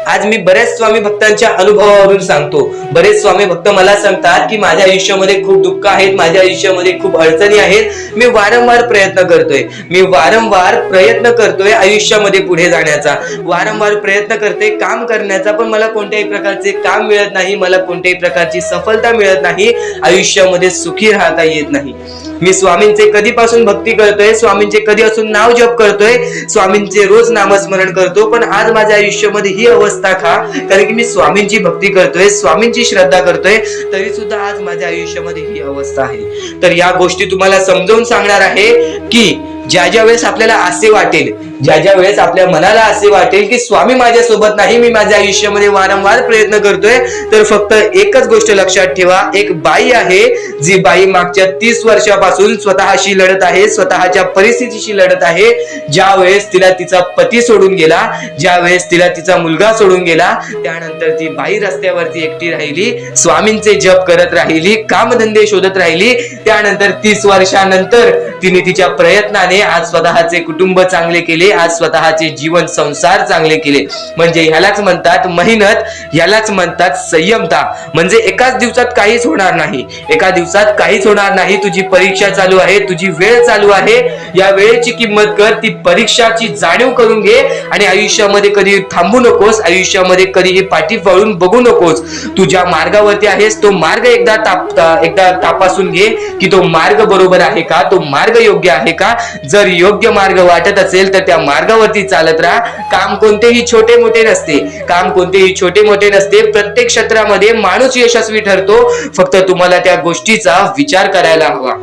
B: आज मी बरेच स्वामी भक्तांच्या अनुभवावरून सांगतो. बरेच स्वामी भक्त मला सांगतात की माझ्या आयुष्यामध्ये खूप दुःख आहेत, माझ्या आयुष्यामध्ये खूप अडचणी आहेत. मी वारंवार प्रयत्न करतोय आयुष्यामध्ये पुढे जाण्याचा, वारंवार प्रयत्न करते काम करण्याचा, पण मला कोणत्याही प्रकारचे काम मिळत नाही, मला कोणत्याही प्रकारची सफलता मिळत नाही, आयुष्यामध्ये सुखी राहता येत नाही. मी स्वामींचे कधीपासून भक्ती करतोय, स्वामींचे कधी असून नाव जप करतोय, स्वामींचे रोज नामस्मरण करतो, पण आज माझ्या आयुष्यामध्ये ही अवस्था का? कारण की मी स्वामींची भक्ती करतोय, स्वामींची श्रद्धा करतोय, तरी सुद्धा आज माझ्या आयुष्यामध्ये ही अवस्था आहे. तर या गोष्टी तुम्हाला समजावून सांगणार आहे की ज्या वेळेस आपल्याला असे वाटेल, ज्या वेळेस आपल्या मनाला असे वाटेल की स्वामी माझ्या सोबत नाही, मी माझ्या आयुष्यामध्ये वारंवार प्रयत्न करतोय, तर फक्त एकच गोष्ट लक्षात ठेवा. एक बाई आहे, जी बाई मागच्या 30 वर्षापासून स्वतःशी लढत आहे, स्वतःच्या परिस्थितीशी लढत आहे. ज्या वेळेस तिला तिचा पती सोडून गेला, ज्या वेळेस तिला तिचा मुलगा सोडून गेला, त्यानंतर ती बाई रस्त्यावरती एकटी राहिली, स्वामींचे जप करत राहिली, कामधंदे शोधत राहिली. त्यानंतर 30 वर्षानंतर तिने तिच्या प्रयत्नाने आज स्वतःचे कुटुंब चांगले केले, आज स्वतःचे जीवन संसार चांगले केले. म्हणजे ह्यालाच म्हणतात मेहनत, ह्यालाच म्हणतात संयमता. म्हणजे एकाच दिवसात काहीच होणार नाही, एका दिवसात काहीच होणार नाही. तुझी परीक्षा चालू आहे, तुझी वेळ चालू आहे, या वेळेची किंमत कर, ती परीक्षाची जाणीव करून घे. आणि आयुष्यामध्ये कधी थांबू नकोस, आयुष्यामध्ये कधीही पाठी वळून बघू नकोस. तू ज्या मार्गावरती आहेस तो मार्ग एकदा तपासून घे की तो मार्ग बरोबर आहे का, तो मार्ग योग्य आहे का. जर योग्य मार्ग वाटत असेल तर त्या मार्गावरती चालत राहा. काम कोणतेही छोटे मोठे नसते, प्रत्येक क्षेत्रामध्ये माणूस यशस्वी ठरतो. फक्त तुम्हाला त्या गोष्टीचा विचार करायला हवा.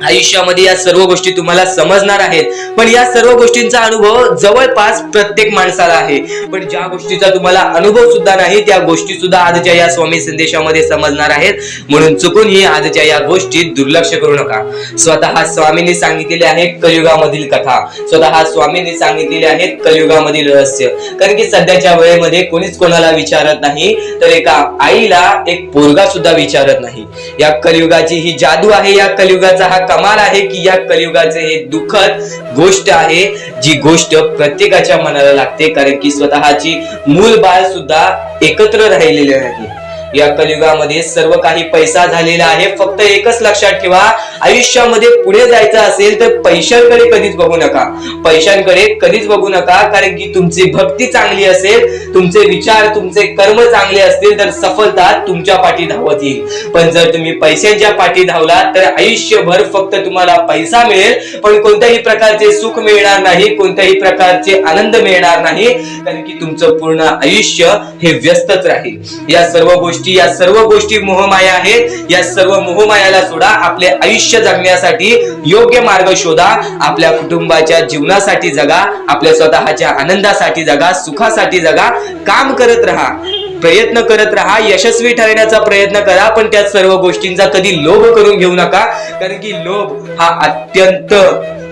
A: आयुष्यामध्ये या सर्व गोष्टी तुम्हाला समजणार आहेत, पण या सर्व गोष्टींचा अनुभव जवळपास प्रत्येक माणसाला आहे, पण ज्या गोष्टीचा तुम्हाला अनुभव सुद्धा नाही त्या गोष्टी सुद्धा आजच्या या स्वामी संदेशामध्ये समजणार आहेत. म्हणून चुकूनही आजच्या या गोष्टीत दुर्लक्ष करू नका. स्वतः स्वामींनी सांगितलेले आहे कलियुगामधील कथा, स्वतः स्वामींनी सांगितलेले आहेत कलियुगामधील रहस्य. कारण की सध्याच्या वेळेमध्ये कोणीच कोणाला विचारत नाही, तर एका आईला एक पोरगा सुद्धा विचारत नाही. या कलियुगाची ही जादू आहे, या कलियुगाचा हा कमाल आहे की या कलियुगाचे हे दुःखद गोष्ट आहे, जी गोष्ट प्रत्येकाच्या मनाला लागते. कारण की स्वतःची मूल बाळ सुद्धा एकत्र राहिलेले नाही. या कलियुगामध्ये सर्व काही पैसा झालेला आहे. फक्त एकच लक्षात ठेवा, आयुष्यामध्ये पुढे जायचं असेल तर पैशांकडे कधीच बघू नका, पैशांकडे कधीच बघू नका. कारण की तुमची भक्ती चांगली असेल, तुमचे विचार तुमचे कर्म चांगले असतील तर सफलता तुमच्या पाठी धावत येईल. पण जर तुम्ही पैशांच्या पाठी धावलात तर आयुष्यभर फक्त तुम्हाला पैसा मिळेल, पण कोणत्याही प्रकारचे सुख मिळणार नाही, कोणत्याही प्रकारचे आनंद मिळणार नाही. कारण की तुमचं पूर्ण आयुष्य हे व्यस्तच राहील. या सर्व गोष्टी मोहमाया आहेत. या सर्व मोहमायाला सोडा, आपले आयुष्य जगण्यासाठी योग्य मार्ग शोधा, आपल्या कुटुंबाच्या जीवनासाठी जगा, आपल्या स्वतःच्या आनंदासाठी जगा, सुखासाठी जगा. काम करत राहा, प्रयत्न करत राहा, यशस्वी ठरण्याचा प्रयत्न करा, पण त्या सर्व गोष्टींचा कधी लोभ करून घेऊ नका. कारण की लोभ हा अत्यंत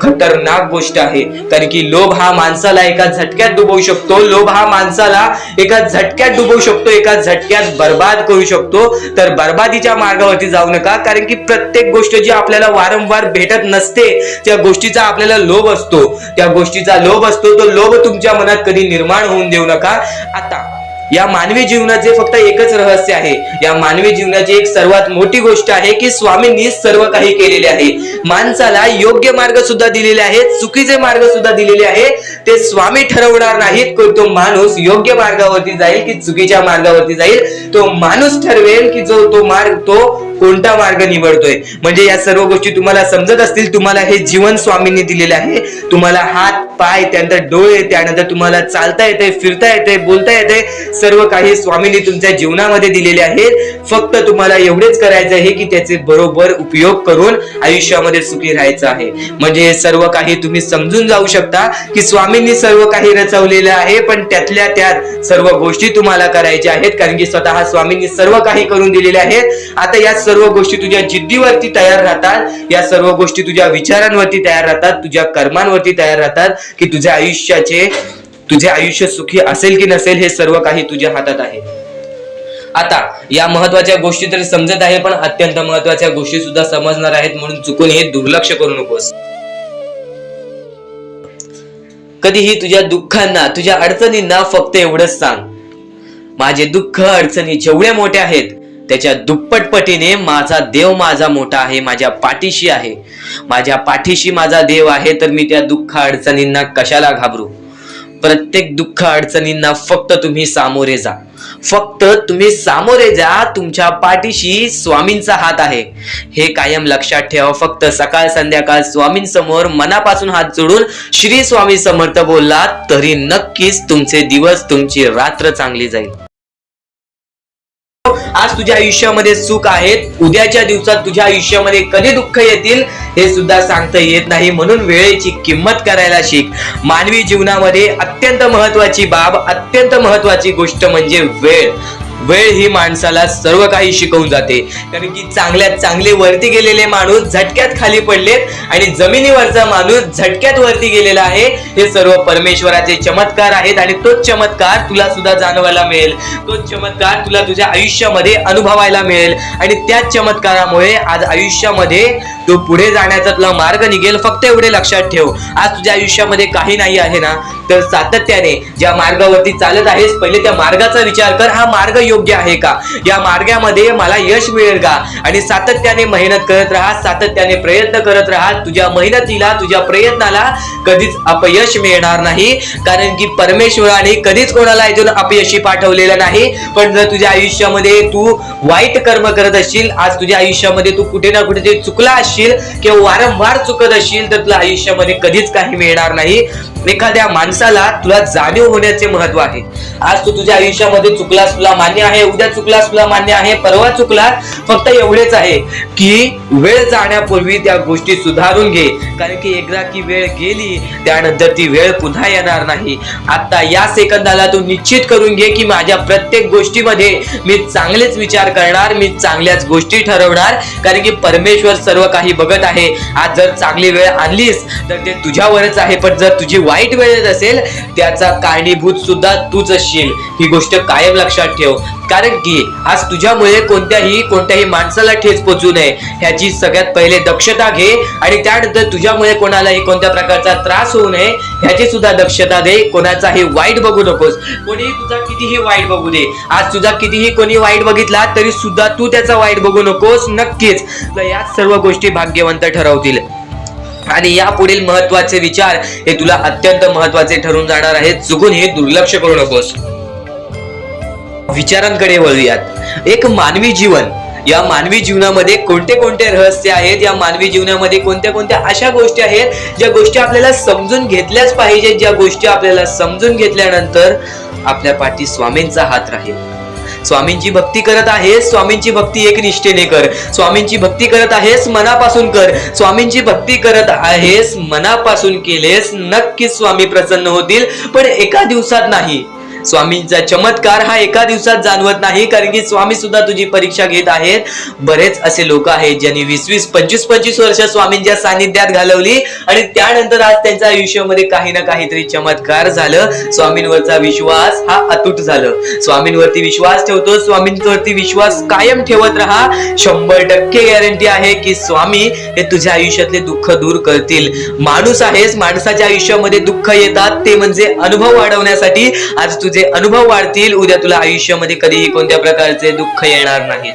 A: खतरनाक गोष्ट आहे. कारण की लोभ हा माणसाला एका झटक्यात डुबवू शकतो, लोभ हा माणसाला एका झटक्यात डुबवू शकतो, एका झटक्यात बर्बाद करू शकतो. तर बर्बादीच्या मार्गावरती जाऊ नका. कारण की प्रत्येक गोष्ट जी आपल्याला वारंवार भेटत नसते त्या गोष्टीचा आपल्याला लोभ असतो, त्या गोष्टीचा लोभ असतो. तो लोभ तुमच्या मनात कधी निर्माण होऊन देऊ नका. आता या मानवी जीवनाचे फक्त एकच रहस्य आहे, या मानवी जीवनाची एक सर्वात मोठी गोष्ट आहे की स्वामींनी सर्व काही केलेले आहे. माणसाला योग्य मार्ग सुद्धा दिलेले आहेत, चुकीचे मार्ग सुद्धा दिलेले आहे. ते स्वामी ठरवणार नाहीत की तो माणूस योग्य मार्गावरती जाईल की चुकीच्या मार्गावरती जाईल. तो माणूस ठरवेल की तो कोणता मार्ग निवडतोय. म्हणजे या सर्व गोष्टी तुम्हाला समजत असतील. तुम्हाला हे जीवन स्वामींनी दिलेले आहे. तुम्हाला हात पाय, त्यानंतर डोळे, त्यानंतर तुम्हाला चालता येते, फिरता येते, बोलता येते, सर्व काही स्वामींनी तुमच्या जीवनामध्ये दिलेले आहेत. फक्त तुम्हाला एवढेच करायचं आहे की त्याचे बरोबर उपयोग करून आयुष्यामध्ये सुखी राहायचं आहे. म्हणजे हे सर्व काही तुम्ही समजून जाऊ शकता की स्वामींनी सर्व काही रचवलेलं आहे, पण त्यातल्या त्यात सर्व गोष्टी तुम्हाला करायच्या आहेत. कारण की स्वतः स्वामींनी सर्व काही करून दिलेले आहेत. आता या सर्व गोष्टी तुझ्या जिद्दीवरती तयार राहतात, या सर्व गोष्टी तुझ्या विचारांवरती तयार राहतात, तुझ्या कर्मांवरती तयार राहतात की तुझे आयुष्य सुखी असेल की नसेल हे सर्व काही तुझ्या हातात आहे. आता या महत्वाच्या गोष्टी तरी समजत आहे, पण अत्यंत महत्वाच्या गोष्टी सुद्धा समजणार आहेत. म्हणून चुकून हे दुर्लक्ष करू नकोस. कधीही तुझ्या दुःखांना, तुझ्या अडचणींना फक्त एवढंच सांग, माझे दुःख अडचणी जेवढ्या मोठ्या आहेत त्याच्या दुप्पट पटीने माझा देव माझा मोठा आहे, माझ्या पाठीशी आहे. माझ्या पाठीशी माझा देव आहे, तर मी त्या दुःख अडचणींना कशाला घाबरू. प्रत्येक दुःख अडचणींना फक्त तुम्ही सामोरे जा, फक्त तुम्ही सामोरे जा. तुमच्या पाठीशी स्वामींचा हात आहे, हे कायम लक्षात ठेवा. फक्त सकाळ संध्याकाळ स्वामींसमोर मनापासून हात जोडून श्री स्वामी समर्थ बोललात तरी नक्कीच तुमचे दिवस, तुमची रात्र चांगली जाईल. आज तुझ्या आयुष्यामध्ये सुख आहेत, उद्याच्या दिवसात तुझ्या आयुष्यामध्ये कधी दुःख येतील हे सुद्धा सांगता येत नाही. म्हणून वेळेची किंमत करायला शिक. मानवी जीवनामध्ये अत्यंत महत्वाची बाब, अत्यंत महत्वाची गोष्ट म्हणजे वेळ. वेळ ही माणसाला सर्व काही शिकवून जाते. कारण की चांगल्यात चांगले वरती गेलेले माणूस झटक्यात खाली पडलेत आणि जमिनीवरचा माणूस झटक्यात वरती गेलेला आहे. हे सर्व परमेश्वराचे चमत्कार आहेत आणि तोच चमत्कार तुला सुद्धा जाणवायला मिळेल, तोच चमत्कार तुला तुझ्या आयुष्यामध्ये अनुभवायला मिळेल. आणि त्याच चमत्कारामुळे आज आयुष्यामध्ये तो पुढे जाण्याचा तुला मार्ग निघेल. फक्त एवढे लक्षात ठेव, आज तुझ्या आयुष्यामध्ये काही नाही आहे ना, तर सातत्याने ज्या मार्गावरती चालत आहेस पहिले त्या मार्गाचा विचार कर. हा मार्ग योग्य आहे का, या मार्गामध्ये मला यश मिळेल का. आणि सातत्याने मेहनत करत राहा, सातत्याने प्रयत्न करत राहा. तुझ्या मेहनतीला, तुझ्या प्रयत्नाला कधीच अपयश मिळणार नाही. कारण की परमेश्वराने कधीच कोणाला इथून अपयशी पाठवलेलं नाही. पण जर तुझ्या आयुष्यामध्ये तू वाईट कर्म करत असशील, आज तुझ्या आयुष्यामध्ये तू कुठे ना कुठे चुकला असशील किंवा वारंवार चुकत असशील, तर तुला आयुष्यामध्ये कधीच काही मिळणार नाही.
B: एखाद्या माणसाला तुला जाणीव होण्याचे महत्व आहे. आज तू तुझ्या आयुष्यामध्ये चुकलास, तुला मान्य आहे, उद्या चुकलास, तुला मान्य आहे, परवा चुकलास, फक्त एवढेच आहे की वेळ जाण्यापूर्वी त्या गोष्टी सुधारून घे. कारण की एकदा की वेळ गेली त्यानंतर ती वेळ पुन्हा येणार नाही. आता या सेकंदाला तू निश्चित करून घे की माझ्या प्रत्येक गोष्टीमध्ये मी चांगलेच विचार करणार, मी चांगल्याच गोष्टी ठरवणार. कारण की परमेश्वर सर्व काही बघत आहे. आज जर चांगली वेळ आणलीस तर ते तुझ्यावरच आहे, पण जर तुझी वाईट वेळ येत असेल त्याचा कारणीभूत सुद्धा तूच असशील. ही गोष्ट कायम लक्षात ठेव. कारण की आज तुझ्यामुळे कोणत्याही माणसाला ठेच पोचू नये ह्याची सगळ्यात पहिले दक्षता घे. आणि त्यानंतर तुझ्यामुळे कोणालाही कोणत्या प्रकारचा त्रास होऊ नये ह्याची सुद्धा दक्षता दे. कोणाचाही वाईट बघू नकोस. कोणीही तुझा कितीही वाईट बघू दे, आज तुझा कितीही कोणी वाईट बघितला तरी सुद्धा तू त्याचा वाईट बघू नकोस. नक्कीच या सर्व गोष्टी भाग्यवंत ठरवतील. आणि या पुढील महत्वाचे विचार हे तुला अत्यंत महत्वाचे ठरून जाणार आहेत. चुकून हे दुर्लक्ष करू नकोस. विचारांकडे वळूयात. एक मानवी जीवन, या मानवी जीवनामध्ये कोणते कोणते रहस्य आहेत, या मानवी जीवनामध्ये कोणत्या कोणत्या अशा गोष्टी आहेत ज्या गोष्टी आपल्याला समजून घेतल्याच पाहिजे, ज्या गोष्टी आपल्याला समजून घेतल्यानंतर आपल्या पाठी स्वामींचा हात राहील. स्वामींची भक्ती करत आहेस, स्वामींची भक्ती एक निष्ठेने कर. स्वामींची भक्ती करत आहेस, मनापासून कर. स्वामींची भक्ती करत आहेस, मनापासून केलेस, नक्कीच स्वामी प्रसन्न होतील, पण एका दिवसात नाही. स्वामींचा चमत्कार हा एका दिवसात जाणवत नाही. कारण की स्वामी सुद्धा तुझी परीक्षा घेत आहेत. बरेच असे लोक आहेत ज्यांनी 20-20, 25-25 वर्ष स्वामींच्या सानिध्यात घालवली आणि त्यानंतर आज त्यांच्या आयुष्यामध्ये काही ना काहीतरी चमत्कार झालं. स्वामींवरचा विश्वास हा अतूट झालं. स्वामींवरती विश्वास ठेवतो, स्वामींवरती विश्वास कायम ठेवत राहा. 100% गॅरंटी आहे की स्वामी हे तुझ्या आयुष्यातले दुःख दूर करतील. माणूस आहेस, माणसाच्या आयुष्यामध्ये दुःख येतात, ते म्हणजे अनुभव वाढवण्यासाठी. आज तुझे अनुभव वाढतील, उद्या तुला आयुष्यामध्ये कधीही कोणत्या प्रकारचे दुःख येणार नाही.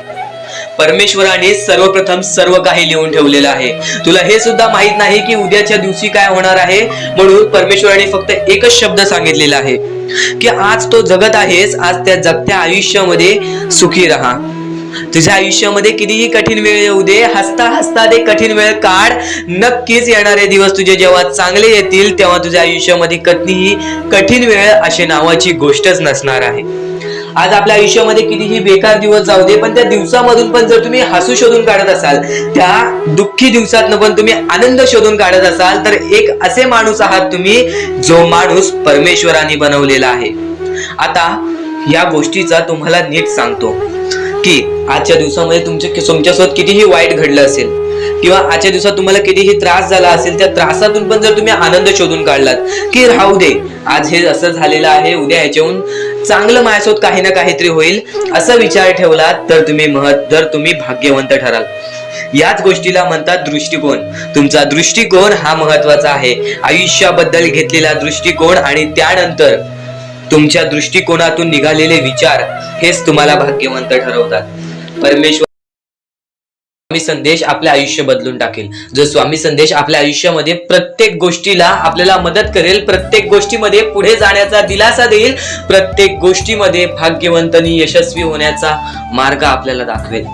B: परमेश्वराने सर्वप्रथम सर्व काही लिहून ठेवलेलं आहे. तुला हे सुद्धा माहित नाही की उद्याच्या दिवशी काय होणार आहे. म्हणून परमेश्वराने फक्त एकच शब्द सांगितलेला आहे की आज तो जगत आहेस, आज त्या जगत्या आयुष्यामध्ये सुखी राहा. तुझ्या आयुष्यामध्ये कितीही कठीण वेळ येऊ दे, हसता हसता ते कठीण वेळ काढ. नक्कीच येणारे दिवस तुझे जेव्हा चांगले येतील तेव्हा तुझ्या आयुष्यामध्ये कधीही कठीण वेळ अशी नावाची गोष्टच नसणार आहे. आज आपल्या आयुष्यामध्ये कितीही बेकार दिवस जाऊ दे, पण त्या दिवसामधून पण जर तुम्ही हसू शोधून काढत असाल, त्या दुःखी दिवसातनं पण तुम्ही आनंद शोधून काढत असाल, तर एक असे माणूस आहात तुम्ही जो माणूस परमेश्वराने बनवलेला आहे. आता या गोष्टीचा तुम्हाला नीट सांगतो की आजच्या दिवसामध्ये तुमच्यासोबत कितीही वाईट घडलं असेल किंवा आजच्या दिवसात तुम्हाला कितीही त्रास झाला असेल, त्या त्रासातून पण जर तुम्ही आनंद शोधून काढलात की राहू दे, आज हे असं झालेलं आहे, उद्या ह्याच्याहून चांगलं माझ्यासोबत काही ना काहीतरी होईल, असा विचार ठेवलात तर तुम्ही भाग्यवंत ठराल. याच गोष्टीला म्हणतात दृष्टिकोन. तुमचा दृष्टिकोन हा महत्वाचा आहे. आयुष्याबद्दल घेतलेला दृष्टिकोन आणि त्यानंतर तुमच्या दृष्टिकोनातून निघालेले विचार हेच तुम्हाला भाग्यवंत ठरवतात. परमेश्वर स्वामी संदेश आपले आयुष्य बदलून टाकेल. जो स्वामी संदेश आपल्या आयुष्यामध्ये प्रत्येक गोष्टीला आपल्याला मदत करेल, प्रत्येक गोष्टीमध्ये पुढे जाण्याचा दिलासा देईल, प्रत्येक गोष्टीमध्ये भाग्यवंतांनी यशस्वी होण्याचा मार्ग आपल्याला दाखवेल.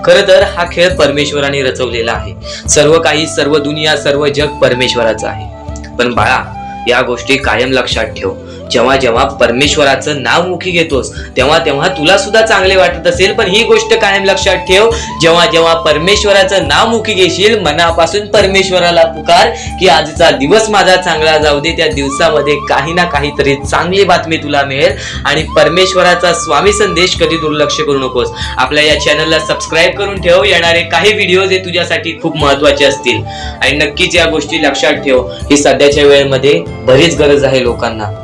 B: खरं तर हा खेळ परमेश्वराने रचवलेला आहे. सर्व काही, सर्व दुनिया, सर्व जग परमेश्वराचं आहे. पण बाळा, या गोष्टी कायम लक्षात ठेव. जेव्हा जेव्हा परमेश्वराचं नाव मुखी घेतोस तेव्हा तेव्हा तुला सुद्धा चांगले वाटत असेल, पण ही गोष्ट कायम लक्षात ठेव, जेव्हा जेव्हा परमेश्वराचं नाव मुखी घेशील, मनापासून परमेश्वराला पुकार की आजचा दिवस माझा चांगला जाऊ दे, त्या दिवसामध्ये काही ना काहीतरी चांगली बातमी तुला मिळेल. आणि परमेश्वराचा स्वामी संदेश कधी दुर्लक्ष करू नकोस. आपल्या या चॅनलला सबस्क्राईब करून ठेव. येणारे काही व्हिडिओज हे तुझ्यासाठी खूप महत्वाचे असतील. आणि नक्कीच या गोष्टी लक्षात ठेव, ही सध्याच्या वेळेमध्ये बरीच गरज आहे लोकांना,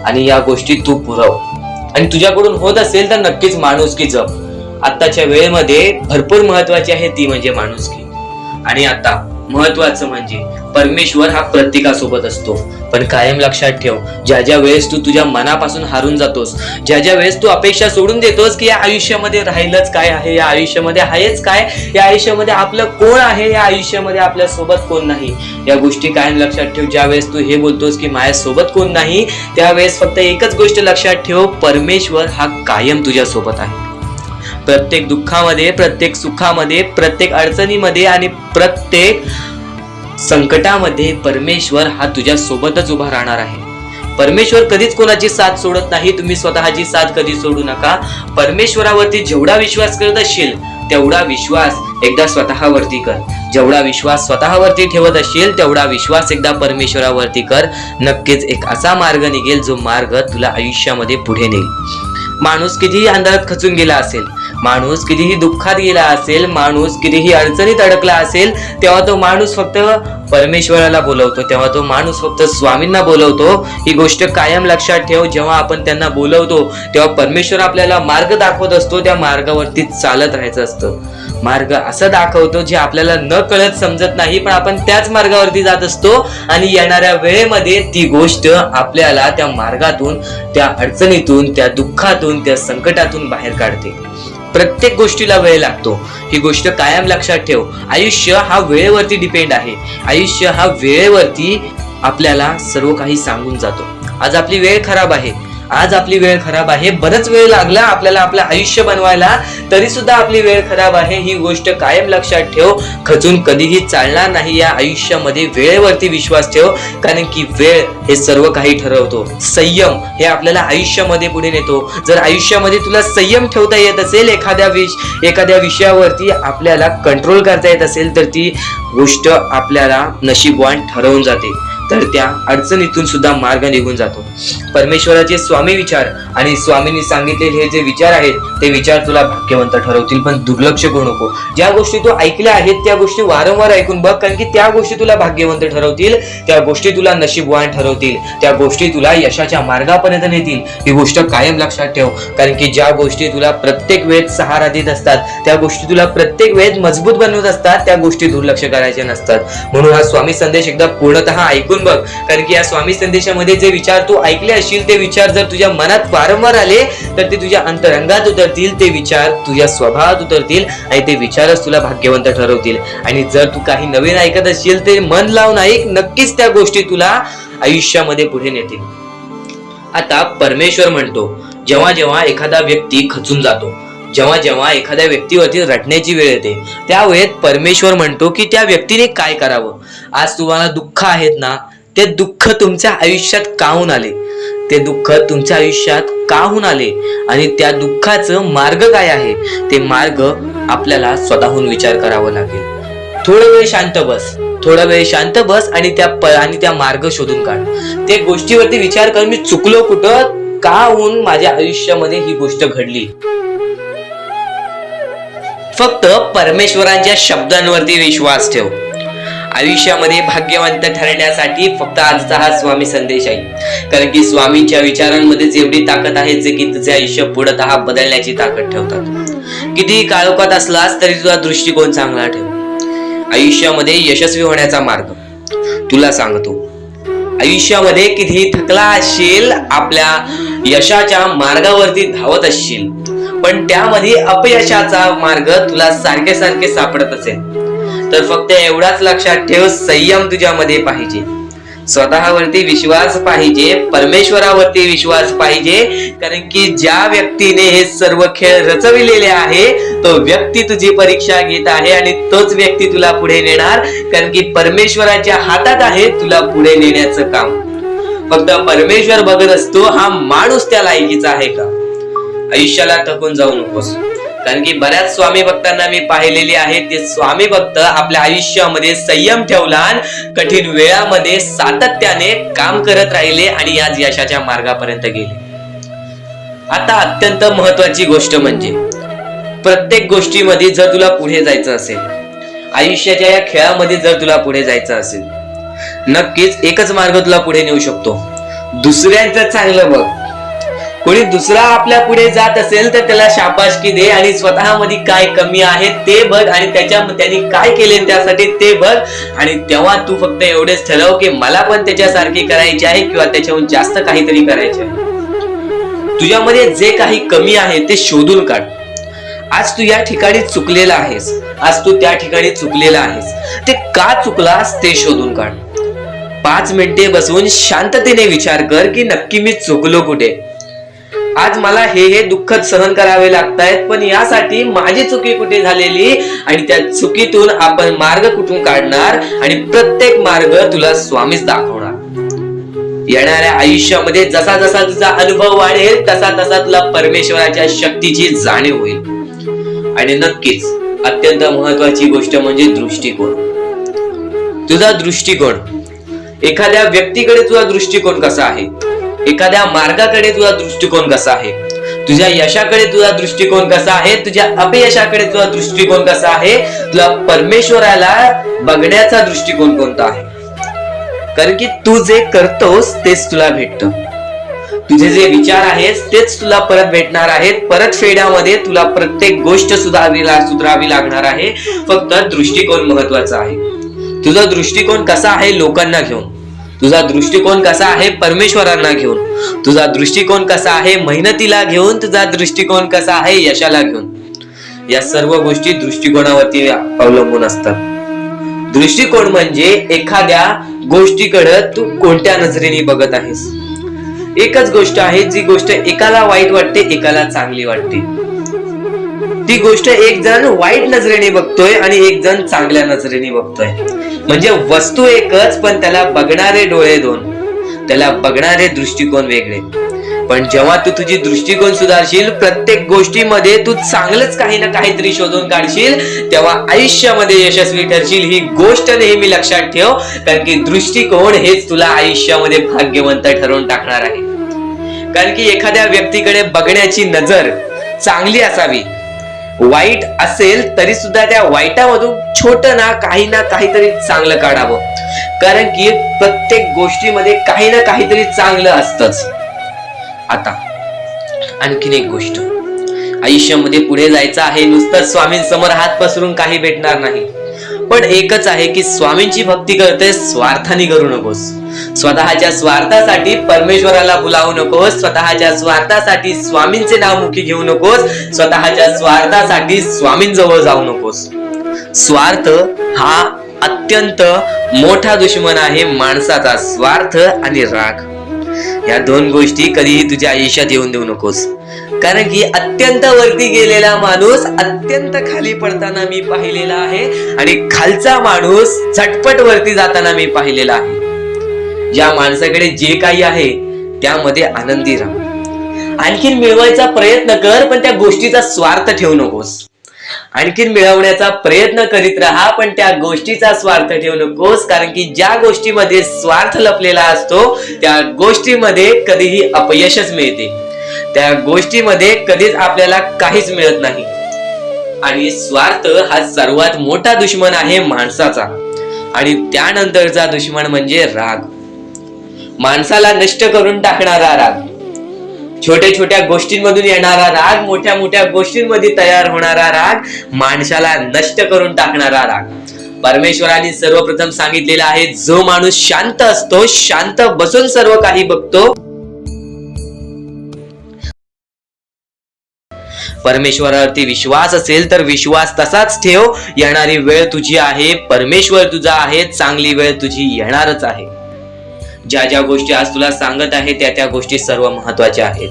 B: आणि या गोष्टी तू पुरव. आणि तुझ्याकडून होत असेल तर नक्कीच माणुसकी जप. आताच्या वेळेमध्ये भरपूर महत्वाची आहे ती म्हणजे माणुसकी. आणि आता महत्वाचं म्हणजे परमेश्वर हा प्रत्येकासोबत असतो. पण कायम लक्षात ठेव, ज्या ज्या वेळेस तू तुझ्या मनापासून हारून जातोस, ज्या ज्या वेळेस तू अपेक्षा सोडून देतोस की या आयुष्यामध्ये राहिलंच काय आहे, या आयुष्यामध्ये आहेच काय, या आयुष्यामध्ये आपलं कोण आहे, या आयुष्यामध्ये आपल्या सोबत कोण नाही, या गोष्टी कायम लक्षात ठेव. ज्या वेळेस तू हे बोलतोस की माझ्या सोबत कोण नाही, त्यावेळेस फक्त एकच गोष्ट लक्षात ठेव, परमेश्वर हा कायम तुझ्या सोबत आहे. प्रत्येक दुःखामध्ये, प्रत्येक सुखामध्ये, प्रत्येक अडचणीमध्ये आणि प्रत्येक संकटामध्ये परमेश्वर हा तुझ्या सोबतच उभा राहणार आहे. परमेश्वर कधीच कोणाची साथ सोडत नाही. तुम्ही स्वतःची साथ कधी सोडू नका. परमेश्वरावरती जेवढा विश्वास करत असशील तेवढा विश्वास एकदा स्वतःवरती कर. जेवढा विश्वास स्वतःवरती ठेवत असशील तेवढा विश्वास एकदा परमेश्वरावरती कर. नक्कीच एक असा मार्ग निघेल जो मार्ग तुला आयुष्यामध्ये पुढे नेईल. माणूस कितीही अंधारात खचून गेला असेल, माणूस कितीही दुःखात गेला असेल, माणूस कितीही अडचणीत अडकला असेल, तेव्हा तो माणूस फक्त परमेश्वराला बोलवतो, तेव्हा तो माणूस फक्त स्वामींना बोलवतो. ही गोष्ट कायम लक्षात ठेव. जेव्हा आपण त्यांना बोलवतो तेव्हा परमेश्वर आपल्याला मार्ग दाखवत असतो. त्या मार्गावरती चालत राहायचं असतं. मार्ग असं दाखवतो जे आपल्याला न कळत समजत नाही, पण आपण त्याच मार्गावरती जात असतो आणि येणाऱ्या वेळेमध्ये ती गोष्ट आपल्याला त्या मार्गातून, त्या अडचणीतून, त्या दुःखातून, त्या संकटातून बाहेर काढते. प्रत्येक गोष्टीला वेळ लागतो. ही गोष्ट कायम लक्षात ठेव. आयुष्य हा वेळेवरती डिपेंड आहे. आयुष्य हा वेळेवरती आपल्याला सर्व काही सांगून जातो. आज आपली वेळ खराब आहे, आज आपली वेळ खराब आहे, बरंच वेळ लागला आपल्याला आपलं आयुष्य बनवायला, तरी सुद्धा आपली वेळ खराब आहे. ही गोष्ट कायम लक्षात ठेव. खचून कधीही चालणार नाही या आयुष्यामध्ये. वेळेवरती विश्वास ठेव, कारण की वेळ हे सर्व काही ठरवतो. संयम हे आपल्याला आयुष्यामध्ये पुढे नेतो. जर आयुष्यामध्ये तुला संयम ठेवता येत असेल, एखाद्या विषयावरती आपल्याला कंट्रोल करता येत असेल, तर ती गोष्ट आपल्याला नशीबवान ठरवून जाते. तर त्या अडचणीतून सुद्धा मार्ग निघून जातो. परमेश्वराचे स्वामी विचार आणि स्वामींनी सांगितलेले हे जे विचार आहेत ते विचार तुला भाग्यवंत ठरवतील. पण दुर्लक्ष करू नको. ज्या गोष्टी तू ऐकल्या आहेत त्या गोष्टी वारंवार ऐकून बघ, कारण की त्या गोष्टी तुला भाग्यवंत ठरवतील, त्या गोष्टी तुला नशीबवान ठरवतील, त्या गोष्टी तुला यशाच्या मार्गापर्यंत नेतील. ही गोष्ट कायम लक्षात ठेव, कारण की ज्या गोष्टी तुला प्रत्येक वेळेत सहारा देत असतात, त्या गोष्टी तुला प्रत्येक वेळेत मजबूत बनवत असतात, त्या गोष्टी दुर्लक्ष करायचे नसतात. म्हणून हा स्वामी संदेश एकदा पूर्णतः ऐकून बघ, कारण की या स्वामी संदेशामध्ये जे विचार तू ऐकले असशील ते विचार जर तुझ्या मनात वारंवार आले तर ते तुझ्या अंतरंगात उतरतील, ते विचार तुझ्या स्वभावात उतरतील आणि ते विचारच तुला भाग्यवंत ठरवतील. आणि जर तू काही नवीन ऐकत असशील ते मन लावून ऐक, नक्कीच त्या गोष्टी तुला आयुष्यामध्ये पुढे नेतील. आता परमेश्वर म्हणतो, जेव्हा जेव्हा एखादा व्यक्ती खचून जातो, जेव्हा जेव्हा एखाद्या व्यक्तीवरती रटण्याची वेळ येते, त्यावेळेत परमेश्वर म्हणतो की त्या व्यक्तीने काय करावं. आज तुम्हाला दुःख आहेत ना, ते दुःख तुमच्या आयुष्यात काहून आले, ते दुःख तुमच्या आयुष्यात काहून आले आणि त्या दुःखाचं मार्ग काय आहे, ते मार्ग आपल्याला स्वतःहून विचार करावा लागेल. थोडा वेळ शांत बस आणि त्या मार्ग शोधून काढ. त्या गोष्टीवरती विचार कर, मी चुकलो कुठं, काहून माझ्या आयुष्यामध्ये ही गोष्ट घडली. फक्त परमेश्वरांच्या शब्दांवरती विश्वास ठेव. आयुष्यामध्ये भाग्यवंत ठरण्यासाठी फक्त आजचा हा स्वामी संदेश आहे, कारण की स्वामींच्या विचारांमध्ये एवढी ताकद आहे जे की तुझे आयुष्य पूर्णतः बदलण्याची ताकद ठेवतात. कितीही काळोखात असलास तरी तुझा दृष्टिकोन चांगला ठेव. आयुष्यामध्ये यशस्वी होण्याचा मार्ग तुला सांगतो. आयुष्यामध्ये कितीही थकला असशील, आपल्या यशाच्या मार्गावरती धावत असशील, पण त्यामध्ये अपयशाचा मार्ग तुला सारखे सारखे सापडत असेल, तर फक्त एवढाच लक्षात ठेव, संयम तुझ्यामध्ये पाहिजे, स्वतःवरती विश्वास पाहिजे, परमेश्वरावरती विश्वास पाहिजे. कारण की ज्या व्यक्तीने हे सर्व खेळ रचविलेले आहे तो व्यक्ती तुझी परीक्षा घेत आहे आणि तोच व्यक्ती तुला पुढे नेणार, कारण की परमेश्वराच्या हातात आहे तुला पुढे नेण्याचं काम. फक्त परमेश्वर बघत असतो हा माणूस त्या लायकीचा आहे का. आयुष्याला थकून जाऊ नकोस, कारण की बऱ्याच स्वामी भक्तांना मी पाहिलेले आहे, ते स्वामी भक्त आपल्या आयुष्यामध्ये संयम ठेवला, कठीण वेळामध्ये सातत्याने काम करत राहिले आणि आज यशाच्या मार्गापर्यंत गेले. आता अत्यंत महत्वाची गोष्ट म्हणजे प्रत्येक गोष्टीमध्ये जर तुला पुढे जायचं असेल, आयुष्याच्या या खेळामध्ये जर तुला पुढे जायचं असेल, नक्कीच एकच मार्ग तुला पुढे नेऊ शकतो. दुसऱ्यांचं चांगलं बघ. कोणी दुसरा आपल्या पुढे जात असेल तर त्याला शाबासकी दे आणि स्वतःमध्ये काय कमी आहे ते बघ आणि त्यांनी काय केले त्यासाठी ते बघ. आणि तेव्हा तू फक्त एवढेच ठरव की मला पण त्याच्यासारखे करायचे आहे किंवा त्याच्याहून जास्त काहीतरी करायचे आहे. तुझ्यामध्ये जे काही कमी आहे ते शोधून काढ. आज तू या ठिकाणी चुकलेला आहेस, आज तू त्या ठिकाणी चुकलेला आहेस, ते का चुकलास ते शोधून काढ. 5 मिनिटे बसून शांततेने विचार कर की नक्की मी चुकलो कुठे. आज मला हे दुःख सहन करावे लागतायत, पण यासाठी माझी चुकी कुठे झालेली आणि त्या चुकीतून आपण मार्ग कुठून काढणार आणि प्रत्येक मार्ग तुला स्वामीच दाखवणार. येणाऱ्या आयुष्यामध्ये जसा जसा तुझा अनुभव वाढेल तसा तसा तुला परमेश्वराच्या शक्तीची जाणीव होईल. आणि नक्कीच अत्यंत महत्वाची गोष्ट म्हणजे दृष्टिकोन. तुझा दृष्टिकोन, एखाद्या व्यक्तीकडे तुझा दृष्टिकोन कसा आहे, एखाद्या मार्गाकडे तुझा दृष्टिकोन कसा आहे, तुझ्या यशाकडे तुझा दृष्टिकोन कसा आहे, तुझ्या अपयशाकडे तुझा दृष्टिकोन कसा आहे, तुला परमेश्वराला बघण्याचा दृष्टिकोन कोणता आहे. कारण की तू जे करतोस तेच तुला भेटतं. तुझे जे विचार आहेत तेच तुला परत भेटणार आहेत. परत फेड्यामध्ये तुला प्रत्येक गोष्ट सुधारावी लागणार आहे. फक्त दृष्टिकोन महत्वाचा आहे. तुझा दृष्टिकोन कसा आहे लोकांना घेऊन, तुझा दृष्टिकोन कसा आहे परमेश्वरांना घेऊन, तुझा दृष्टिकोन कसा आहे मेहनतीला घेऊन, तुझा दृष्टिकोन कसा आहे यशाला घेऊन. या सर्व गोष्टी दृष्टिकोनावरती अवलंबून असतात. दृष्टिकोन म्हणजे एखाद्या गोष्टीकडे तू कोणत्या नजरेने बघत आहेस. एकच गोष्ट आहे, जी गोष्ट एकाला वाईट वाटते एकाला चांगली वाटते. ती गोष्ट एक जण वाईट नजरेने बघतोय आणि एक जण चांगल्या नजरेने बघतोय. म्हणजे वस्तू एकच पण त्याला बघणारे डोळे दोन, त्याला बघणारे दृष्टिकोन वेगळे. पण जेव्हा तू तुझी दृष्टिकोन सुधारशील, प्रत्येक गोष्टीमध्ये तू चांगलंच काही ना काहीतरी शोधून काढशील, तेव्हा आयुष्यामध्ये यशस्वी ठरशील. ही गोष्ट नेहमी लक्षात ठेव, कारण की दृष्टिकोन हेच तुला आयुष्यामध्ये भाग्यवंत ठरवून टाकणार आहे. कारण की एखाद्या व्यक्तीकडे बघण्याची नजर चांगली असावी. वाईट असेल तरी सुद्धा त्या वाईटामधून छोटं ना काहीतरी चांगलं काढावं. कारण की प्रत्येक गोष्टीमध्ये काही ना काहीतरी चांगलं असतंच. आता आणखीन एक गोष्ट, आयुष्यामध्ये पुढे जायचं आहे, नुसतं स्वामींसमोर हात पसरून काही भेटणार नाही. पण एकच आहे की स्वामींची भक्ती करते, स्वार्थाने करू नकोस. स्वतःच्या स्वार्थासाठी परमेश्वराला बुलावू नकोस. स्वतःच्या स्वार्थासाठी स्वामींचे नाव मुखी घेऊ नकोस. स्वतःच्या स्वार्थासाठी स्वामींजवळ जाऊ नकोस. स्वार्थ हा अत्यंत मोठा दुश्मन आहे माणसाचा. स्वार्थ आणि राग या दोन गोष्टी कधीही तुझ्या आयुष्यात येऊन देऊ नकोस. कारण की अत्यंत वरती गेलेला माणूस अत्यंत खाली पडताना मी पाहिलेला आहे आणि खालचा माणूस झटपट वरती जाताना मी पाहिलेला आहे. ज्या माणसाकडे जे काही आहे त्यामध्ये आनंदी राहा. आणखीन मिळवायचा प्रयत्न कर, पण त्या गोष्टीचा स्वार्थ ठेवू नकोस. आणखीन मिळवण्याचा प्रयत्न करीत राहा, पण त्या गोष्टीचा स्वार्थ ठेवू नकोस. कारण की ज्या गोष्टीमध्ये स्वार्थ लपलेला असतो त्या गोष्टीमध्ये कधीही अपयशच मिळते. त्या गोष्टीमध्ये कधीच आपल्याला काहीच मिळत नाही. आणि स्वार्थ हा सर्वात मोठा दुश्मन आहे माणसाचा. आणि त्यानंतरचा दुश्मन म्हणजे राग. माणसाला नष्ट करून टाकणारा राग, छोट्या छोट्या गोष्टींमधून येणारा राग, मोठ्या मोठ्या गोष्टींमध्ये तयार होणारा राग, माणसाला नष्ट करून टाकणारा राग. परमेश्वराने सर्वप्रथम सांगितलेलं आहे, जो माणूस शांत असतो, शांत बसून सर्व काही बघतो, परमेश्वरावरती विश्वास असेल तर विश्वास तसाच ठेव. येणारी वेळ तुझी आहे, परमेश्वर तुझा आहे, चांगली वेळ तुझी येणारच आहे. ज्या ज्या गोष्टी आज तुला सांगत आहे त्या गोष्टी सर्व महत्वाच्या आहेत.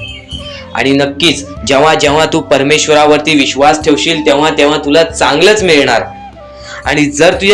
B: आणि नक्कीच जेव्हा जेव्हा तू परमेश्वरावरती विश्वास ठेवशील तेव्हा तेव्हा तुला चांगलंच मिळणार. आणि जर तुझ्या